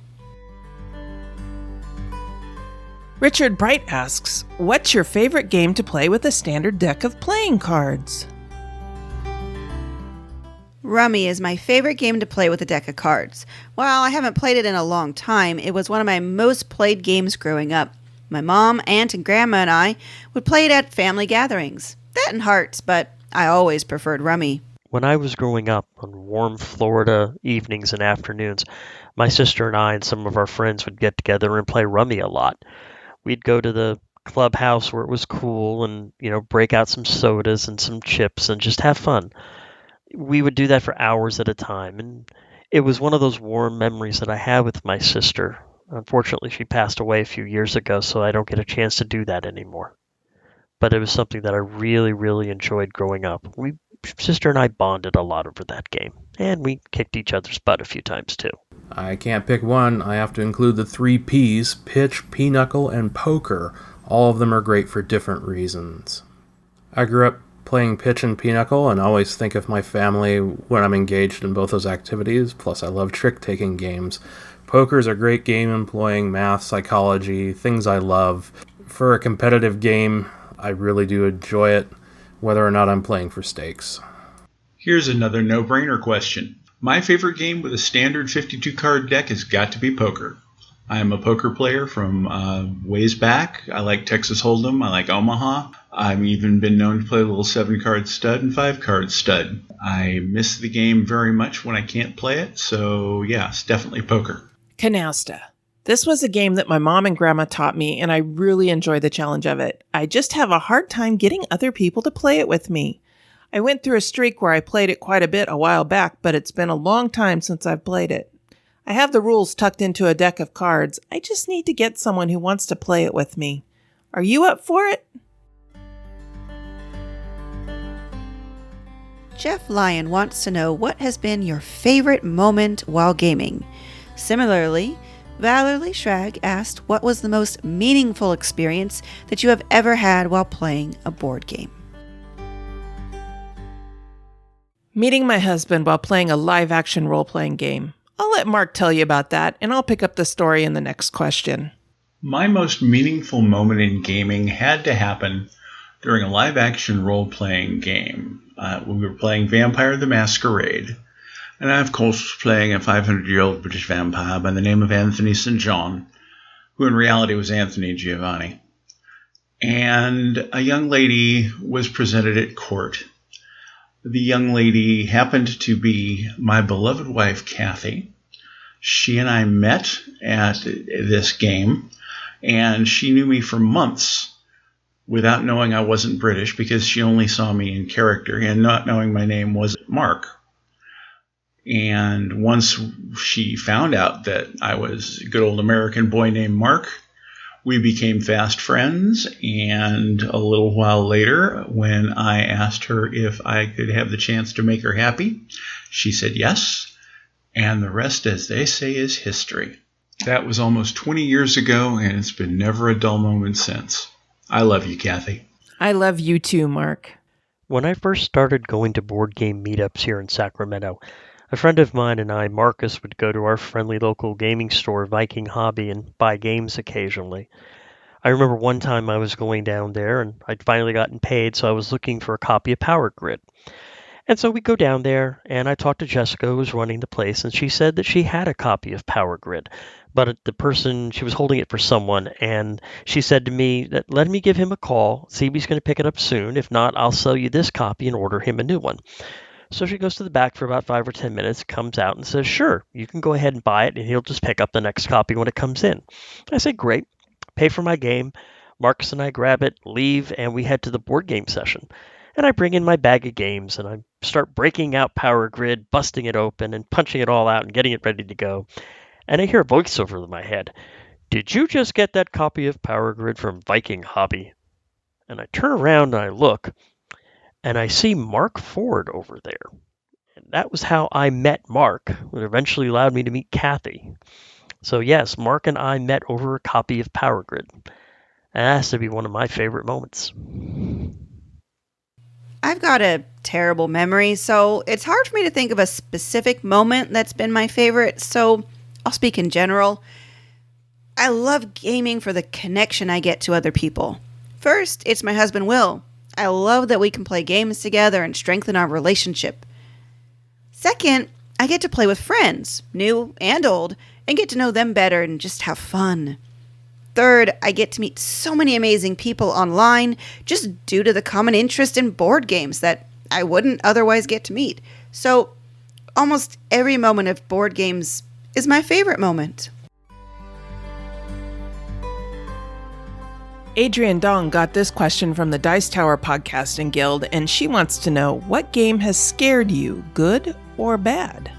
Richard Bright asks, what's your favorite game to play with a standard deck of playing cards? Rummy is my favorite game to play with a deck of cards. While I haven't played it in a long time, it was one of my most played games growing up. My mom, aunt, and grandma and I would play it at family gatherings. That and hearts, but I always preferred Rummy. When I was growing up on warm Florida evenings and afternoons, my sister and I and some of our friends would get together and play Rummy a lot. We'd go to the clubhouse where it was cool and, break out some sodas and some chips and just have fun. We would do that for hours at a time, and it was one of those warm memories that I have with my sister. Unfortunately, she passed away a few years ago, so I don't get a chance to do that anymore. But it was something that I really, really enjoyed growing up. Sister and I bonded a lot over that game, and we kicked each other's butt a few times too. I can't pick one. I have to include the 3 Ps, pitch, pinochle, and poker. All of them are great for different reasons. I grew up playing pitch and pinochle and always think of my family when I'm engaged in both those activities, plus I love trick-taking games. Poker's a great game employing math, psychology, things I love. For a competitive game, I really do enjoy it, whether or not I'm playing for stakes. Here's another no-brainer question. My favorite game with a standard 52-card deck has got to be poker. I'm a poker player from ways back. I like Texas Hold'em. I like Omaha. I've even been known to play a little 7-card stud and 5-card stud. I miss the game very much when I can't play it, so yeah, it's definitely poker. Canasta. This was a game that my mom and grandma taught me, and I really enjoy the challenge of it. I just have a hard time getting other people to play it with me. I went through a streak where I played it quite a bit a while back, but it's been a long time since I've played it. I have the rules tucked into a deck of cards. I just need to get someone who wants to play it with me. Are you up for it? Jeff Lyon wants to know what has been your favorite moment while gaming. Similarly, Valerie Schrag asked what was the most meaningful experience that you have ever had while playing a board game. Meeting my husband while playing a live-action role-playing game. I'll let Mark tell you about that, and I'll pick up the story in the next question. My most meaningful moment in gaming had to happen during a live-action role-playing game. We were playing Vampire the Masquerade, and I, of course, was playing a 500-year-old British vampire by the name of Anthony St. John, who in reality was Anthony Giovanni. And a young lady was presented at court. The young lady happened to be my beloved wife, Cathy. She and I met at this game, and she knew me for months without knowing I wasn't British because she only saw me in character and not knowing my name was Mark. And once she found out that I was a good old American boy named Mark, we became fast friends, and a little while later, when I asked her if I could have the chance to make her happy, she said yes, and the rest, as they say, is history. That was almost 20 years ago, and it's been never a dull moment since. I love you, Cathy. I love you too, Mark. When I first started going to board game meetups here in Sacramento, a friend of mine and I, Marcus, would go to our friendly local gaming store, Viking Hobby, and buy games occasionally. I remember one time I was going down there, and I'd finally gotten paid, so I was looking for a copy of Power Grid. And so we go down there, and I talked to Jessica, who was running the place, and she said that she had a copy of Power Grid, but she was holding it for someone, and she said to me that let me give him a call, see if he's going to pick it up soon. If not, I'll sell you this copy and order him a new one. So she goes to the back for about 5 or 10 minutes, comes out and says, sure, you can go ahead and buy it, and he'll just pick up the next copy when it comes in. I say, great, pay for my game. Marcus and I grab it, leave, and we head to the board game session. And I bring in my bag of games, and I start breaking out Power Grid, busting it open, and punching it all out and getting it ready to go. And I hear a voice over my head. Did you just get that copy of Power Grid from Viking Hobby? And I turn around and I look, and I see Mark Ford over there. And that was how I met Mark, who eventually allowed me to meet Cathy. So yes, Mark and I met over a copy of Power Grid. And that has to be one of my favorite moments. I've got a terrible memory, so it's hard for me to think of a specific moment that's been my favorite, so I'll speak in general. I love gaming for the connection I get to other people. First, it's my husband, Will. I love that we can play games together and strengthen our relationship. Second, I get to play with friends, new and old, and get to know them better and just have fun. Third, I get to meet so many amazing people online just due to the common interest in board games that I wouldn't otherwise get to meet. So, almost every moment of board games is my favorite moment. Adrienne Dong got this question from the Dice Tower Podcasting Guild, and she wants to know, what game has scared you, good or bad?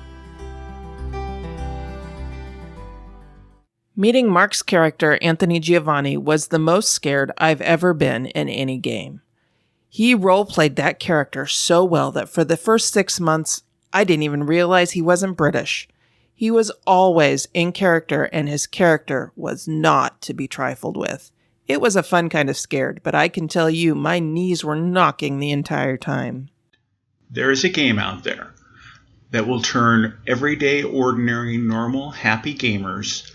Meeting Mark's character, Anthony Giovanni, was the most scared I've ever been in any game. He role-played that character so well that for the first 6 months, I didn't even realize he wasn't British. He was always in character, and his character was not to be trifled with. It was a fun kind of scared, but I can tell you my knees were knocking the entire time. There is a game out there that will turn everyday, ordinary, normal, happy gamers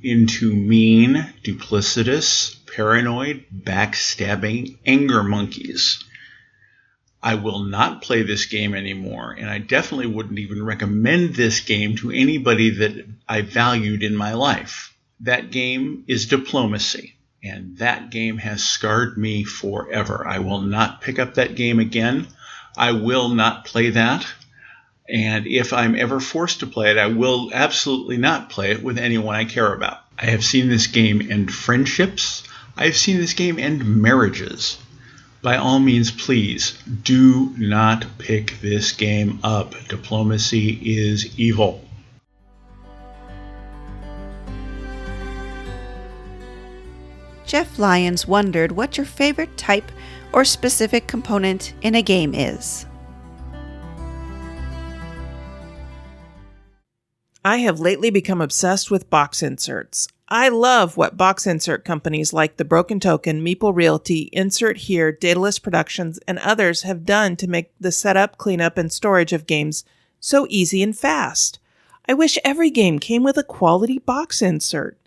into mean, duplicitous, paranoid, backstabbing anger monkeys. I will not play this game anymore, and I definitely wouldn't even recommend this game to anybody that I valued in my life. That game is Diplomacy, and that game has scarred me forever. I will not pick up that game again. I will not play that. And if I'm ever forced to play it, I will absolutely not play it with anyone I care about. I have seen this game end friendships. I have seen this game end marriages. By all means, please, do not pick this game up. Diplomacy is evil. Jeff Lyons wondered what your favorite type or specific component in a game is. I have lately become obsessed with box inserts. I love what box insert companies like The Broken Token, Meeple Realty, Insert Here, Daedalus Productions, and others have done to make the setup, cleanup, and storage of games so easy and fast. I wish every game came with a quality box insert.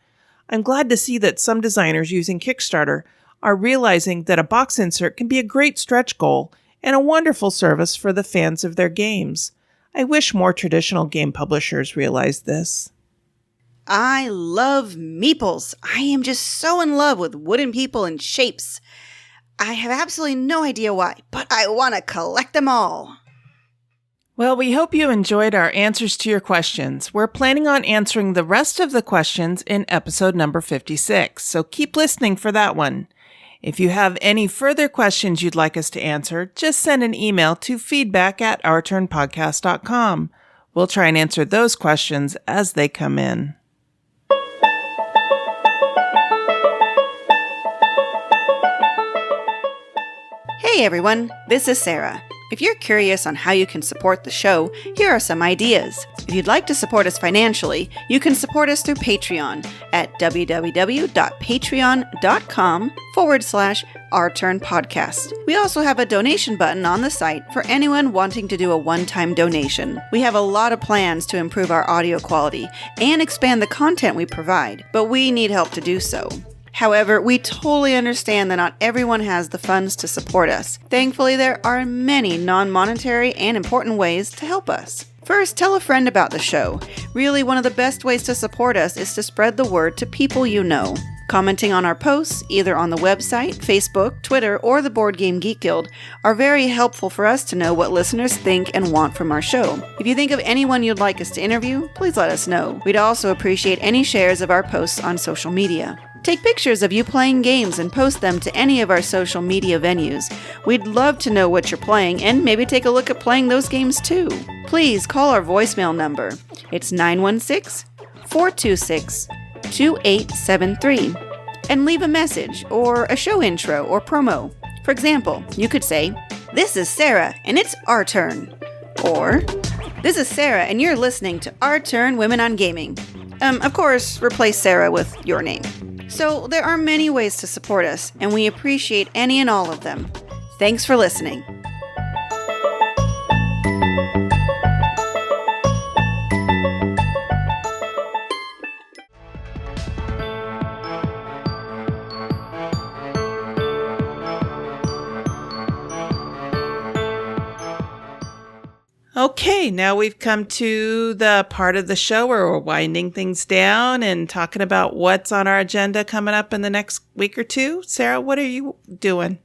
I'm glad to see that some designers using Kickstarter are realizing that a box insert can be a great stretch goal and a wonderful service for the fans of their games. I wish more traditional game publishers realized this. I love meeples. I am just so in love with wooden people and shapes. I have absolutely no idea why, but I want to collect them all. Well, we hope you enjoyed our answers to your questions. We're planning on answering the rest of the questions in episode number 56, so keep listening for that one. If you have any further questions you'd like us to answer, just send an email to feedback@ourturnpodcast.com. We'll try and answer those questions as they come in. Hey everyone, this is Sarah. If you're curious on how you can support the show, here are some ideas. If you'd like to support us financially, you can support us through Patreon at www.patreon.com/OurTurnPodcast. We also have a donation button on the site for anyone wanting to do a one-time donation. We have a lot of plans to improve our audio quality and expand the content we provide, but we need help to do so. However, we totally understand that not everyone has the funds to support us. Thankfully, there are many non-monetary and important ways to help us. First, tell a friend about the show. Really, one of the best ways to support us is to spread the word to people you know. Commenting on our posts, either on the website, Facebook, Twitter, or the Board Game Geek Guild, are very helpful for us to know what listeners think and want from our show. If you think of anyone you'd like us to interview, please let us know. We'd also appreciate any shares of our posts on social media. Take pictures of you playing games and post them to any of our social media venues. We'd love to know what you're playing and maybe take a look at playing those games too. Please call our voicemail number. It's 916-426-2873 and leave a message or a show intro or promo. For example, you could say, "This is Sarah and it's our turn." Or, "This is Sarah and you're listening to Our Turn Women on Gaming." Of course, replace Sarah with your name. So there are many ways to support us, and we appreciate any and all of them. Thanks for listening. Okay, now we've come to the part of the show where we're winding things down and talking about what's on our agenda coming up in the next week or two. Sarah, what are you doing?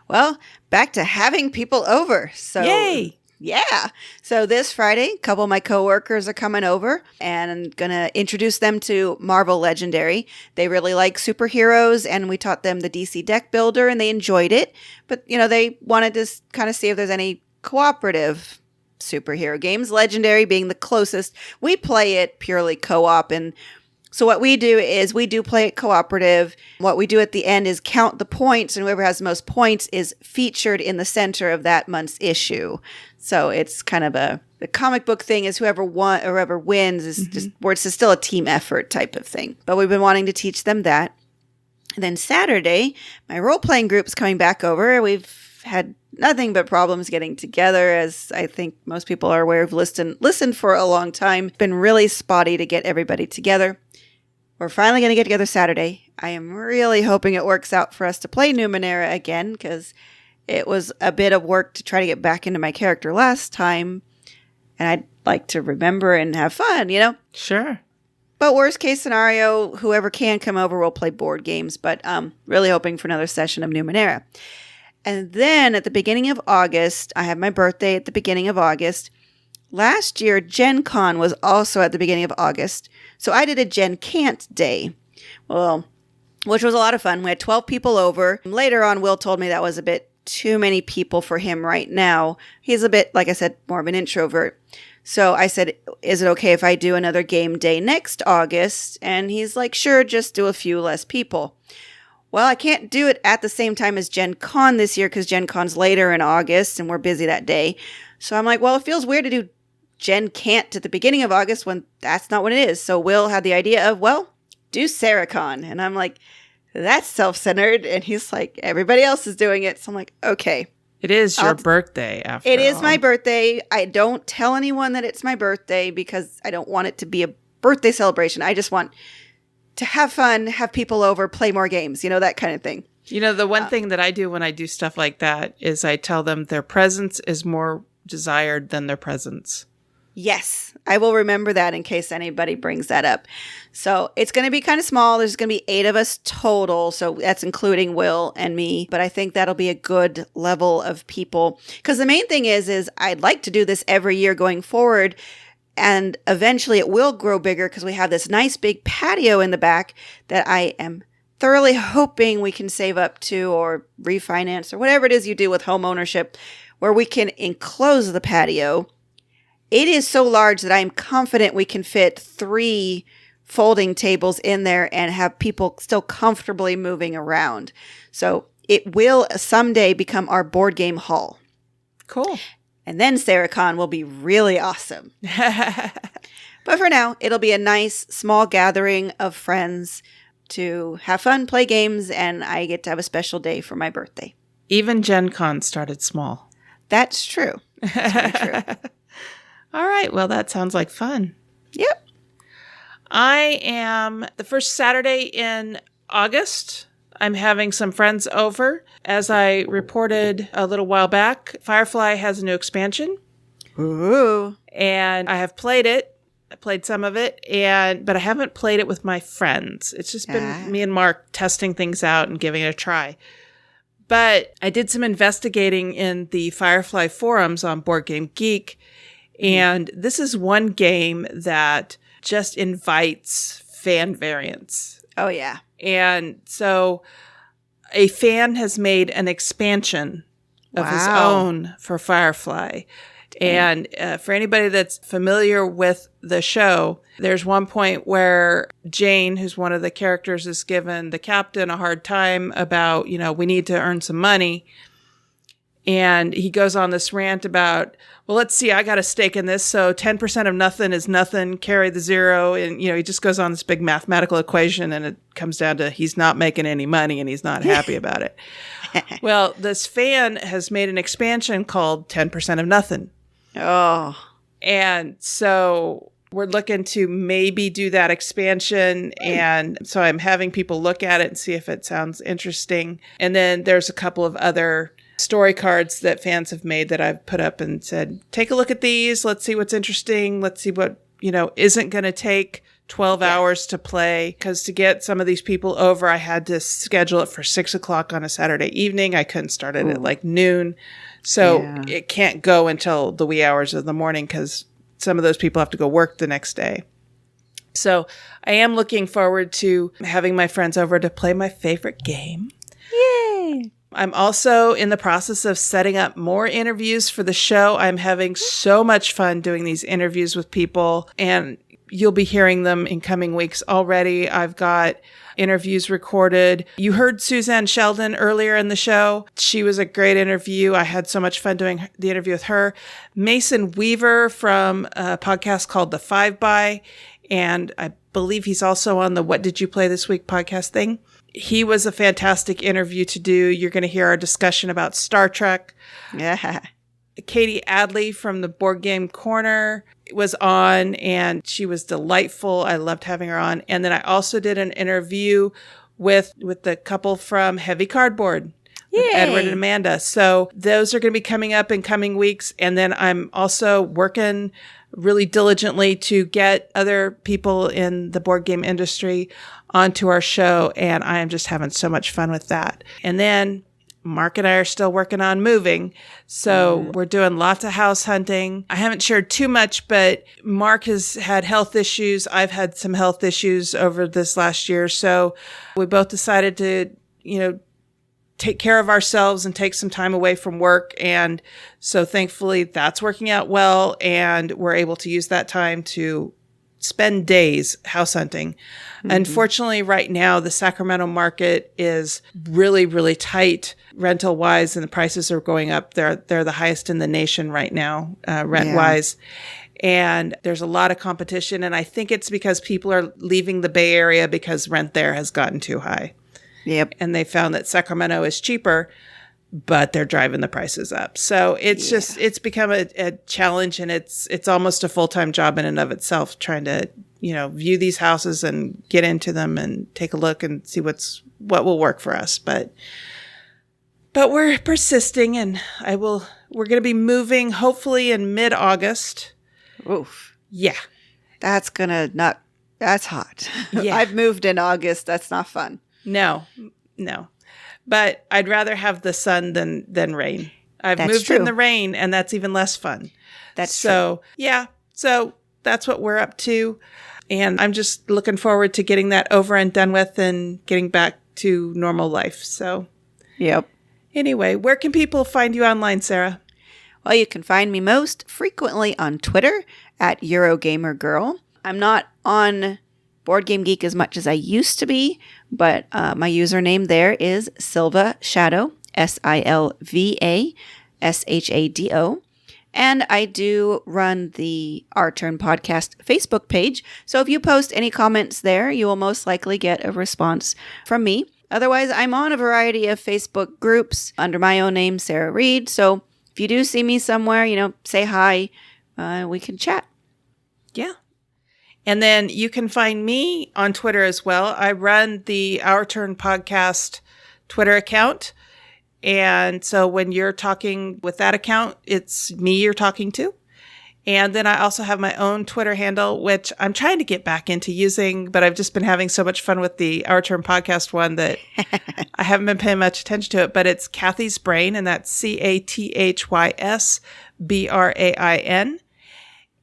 Well, back to having people over. So, yay! Yeah. So this Friday, a couple of my coworkers are coming over and I'm going to introduce them to Marvel Legendary. They really like superheroes and we taught them the DC deck builder and they enjoyed it. But, they wanted to kind of see if there's any cooperative superhero games, Legendary being the closest. We play it purely co-op, and so what we do is we do play it cooperative. What we do at the end is count the points, and whoever has the most points is featured in the center of that month's issue. So it's kind of the comic book thing is whoever won or whoever wins is just where it's still a team effort type of thing. But we've been wanting to teach them that. And then Saturday, my role-playing group's coming back over. We've had nothing but problems getting together, as I think most people are aware of. Listened for a long time. It's been really spotty to get everybody together. We're finally going to get together Saturday. I am really hoping it works out for us to play Numenera again, because it was a bit of work to try to get back into my character last time. And I'd like to remember and have fun, Sure. But worst case scenario, whoever can come over will play board games. But really hoping for another session of Numenera. And then at the beginning of August, I have my birthday at the beginning of August. Last year, Gen Con was also at the beginning of August. So I did a Gen Can't Day. Well, which was a lot of fun. We had 12 people over. Later on, Will told me that was a bit too many people for him right now. He's a bit, like I said, more of an introvert. So I said, is it okay if I do another game day next August? And he's like, sure, just do a few less people. Well, I can't do it at the same time as Gen Con this year because Gen Con's later in August and we're busy that day. So I'm like, well, it feels weird to do Gen Can't at the beginning of August when that's not what it is. So Will had the idea of, well, do SarahCon. And I'm like, that's self-centered. And he's like, everybody else is doing it. So I'm like, okay. It is your birthday, after all. It is my birthday. I don't tell anyone that it's my birthday because I don't want it to be a birthday celebration. I just want to have fun, have people over, play more games, that kind of thing. The one thing that I do when I do stuff like that is I tell them their presence is more desired than their presence. Yes, I will remember that in case anybody brings that up. So it's going to be kind of small. There's going to be 8 of us total. So that's including Will and me. But I think that'll be a good level of people. Because the main thing is I'd like to do this every year going forward. And eventually it will grow bigger because we have this nice big patio in the back that I am thoroughly hoping we can save up to or refinance or whatever it is you do with home ownership where we can enclose the patio. It is so large that I'm confident we can fit 3 folding tables in there and have people still comfortably moving around. So it will someday become our board game hall. Cool. And then SarahCon will be really awesome. But for now, it'll be a nice small gathering of friends to have fun, play games, and I get to have a special day for my birthday. Even Gen Con started small. That's true. That's very true. All right. Well, that sounds like fun. Yep. I am the first Saturday in August. I'm having some friends over. As I reported a little while back, Firefly has a new expansion. Ooh. And I have played it. I played some of it, but I haven't played it with my friends. It's just been me and Mark testing things out and giving it a try. But I did some investigating in the Firefly forums on Board Game Geek. And this is one game that just invites fan variants. Oh, yeah. And so a fan has made an expansion of his own for Firefly. And for anybody that's familiar with the show, there's one point where Jane, who's one of the characters, is given the captain a hard time about, we need to earn some money. And he goes on this rant about, well, let's see, I got a stake in this. So 10% of nothing is nothing, carry the 0. And, he just goes on this big mathematical equation and it comes down to he's not making any money and he's not happy about it. Well, this fan has made an expansion called 10% of nothing. Oh. And so we're looking to maybe do that expansion. And so I'm having people look at it and see if it sounds interesting. And then there's a couple of other story cards that fans have made that I've put up and said, take a look at these. Let's see what's interesting. Let's see what, isn't going to take 12 hours to play. Because to get some of these people over, I had to schedule it for 6:00 on a Saturday evening. I couldn't start it at like noon. So it can't go until the wee hours of the morning because some of those people have to go work the next day. So I am looking forward to having my friends over to play my favorite game. Yay! I'm also in the process of setting up more interviews for the show. I'm having so much fun doing these interviews with people, and you'll be hearing them in coming weeks already. I've got interviews recorded. You heard Suzanne Sheldon earlier in the show. She was a great interview. I had so much fun doing the interview with her. Mason Weaver from a podcast called The 5 By, and I believe he's also on the What Did You Play This Week podcast thing. He was a fantastic interview to do. You're going to hear our discussion about Star Trek. Yeah. Katie Adley from the Board Game Corner was on, and she was delightful. I loved having her on. And then I also did an interview with the couple from Heavy Cardboard, with Yay. Edward and Amanda. So those are going to be coming up in coming weeks. And then I'm also working really diligently to get other people in the board game industry onto our show. And I am just having so much fun with that. And then Mark and I are still working on moving. So we're doing lots of house hunting. I haven't shared too much, but Mark has had health issues. I've had some health issues over this last year. So we both decided to, take care of ourselves and take some time away from work. And so thankfully that's working out well. And we're able to use that time to spend days house hunting. Unfortunately, right now, the Sacramento market is really, really tight rental wise, and the prices are going up. They're the highest in the nation right now, rent wise. And there's a lot of competition. And I think it's because people are leaving the Bay Area because rent there has gotten too high. Yep. And they found that Sacramento is cheaper, but they're driving the prices up. So it's just, it's become a challenge, and it's almost a full-time job in and of itself, trying to, view these houses and get into them and take a look and see what will work for us. But we're persisting, and we're going to be moving hopefully in mid-August. Oof. Yeah. That's hot. Yeah. I've moved in August. That's not fun. No. But I'd rather have the sun than rain. I've That's moved true. in the rain, and that's even less fun. That's so true. Yeah. So that's what we're up to. And I'm just looking forward to getting that over and done with and getting back to normal life. So Yep. anyway, where can people find you online, Sarah? Well, you can find me most frequently on Twitter at EurogamerGirl. I'm not on Board Game Geek as much as I used to be, but my username there is Silva Shadow, SilvaShado. And I do run the Our Turn Podcast Facebook page. So if you post any comments there, you will most likely get a response from me. Otherwise, I'm on a variety of Facebook groups under my own name, Sarah Reed. So if you do see me somewhere, say hi. We can chat. Yeah. And then you can find me on Twitter as well. I run the Our Turn Podcast Twitter account. And so when you're talking with that account, it's me you're talking to. And then I also have my own Twitter handle, which I'm trying to get back into using, but I've just been having so much fun with the Our Turn Podcast one that I haven't been paying much attention to it. But it's Cathy's Brain, and that's CATHYSBRAIN.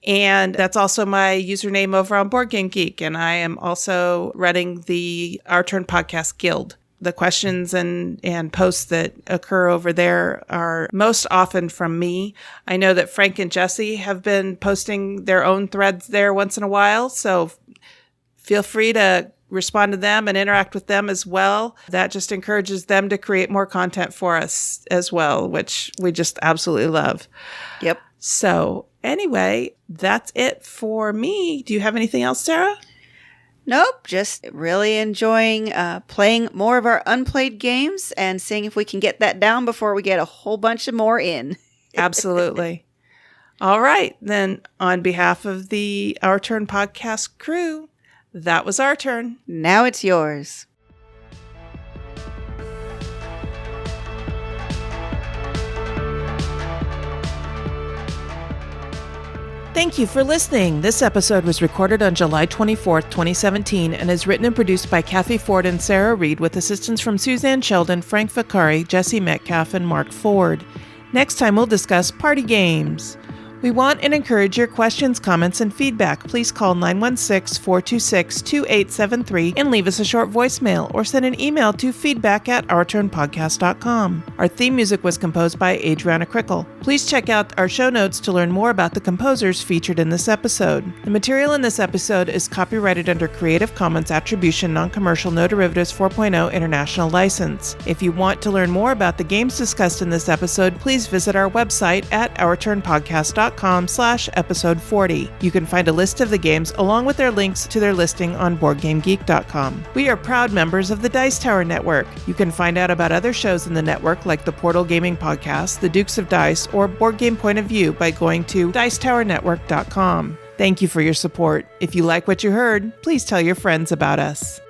And that's also my username over on Board Game Geek. And I am also running the Our Turn Podcast Guild. The questions and posts that occur over there are most often from me. I know that Frank and Jesse have been posting their own threads there once in a while. So feel free to respond to them and interact with them as well. That just encourages them to create more content for us as well, which we just absolutely love. Yep. So anyway, that's it for me. Do you have anything else, Sarah? Nope, just really enjoying playing more of our unplayed games and seeing if we can get that down before we get a whole bunch of more in. Absolutely. All right. Then on behalf of the Our Turn Podcast crew, that was our turn. Now it's yours. Thank you for listening. This episode was recorded on July 24th, 2017, and is written and produced by Cathy Ford and Sarah Reed with assistance from Suzanne Sheldon, Frank Vicari, Jesse Metcalf, and Mark Ford. Next time, we'll discuss party games. We want and encourage your questions, comments, and feedback. Please call 916-426-2873 and leave us a short voicemail or send an email to feedback@ourturnpodcast.com. Our theme music was composed by Adriana Crickle. Please check out our show notes to learn more about the composers featured in this episode. The material in this episode is copyrighted under Creative Commons Attribution Non-Commercial No Derivatives 4.0 International License. If you want to learn more about the games discussed in this episode, please visit our website at ourturnpodcast.com/episode 40. You can find a list of the games along with their links to their listing on BoardGameGeek.com. We are proud members of the Dice Tower Network. You can find out about other shows in the network like the Portal Gaming Podcast, The Dukes of Dice, or Board Game Point of View by going to dicetowernetwork.com. Thank you for your support. If you like what you heard, please tell your friends about us.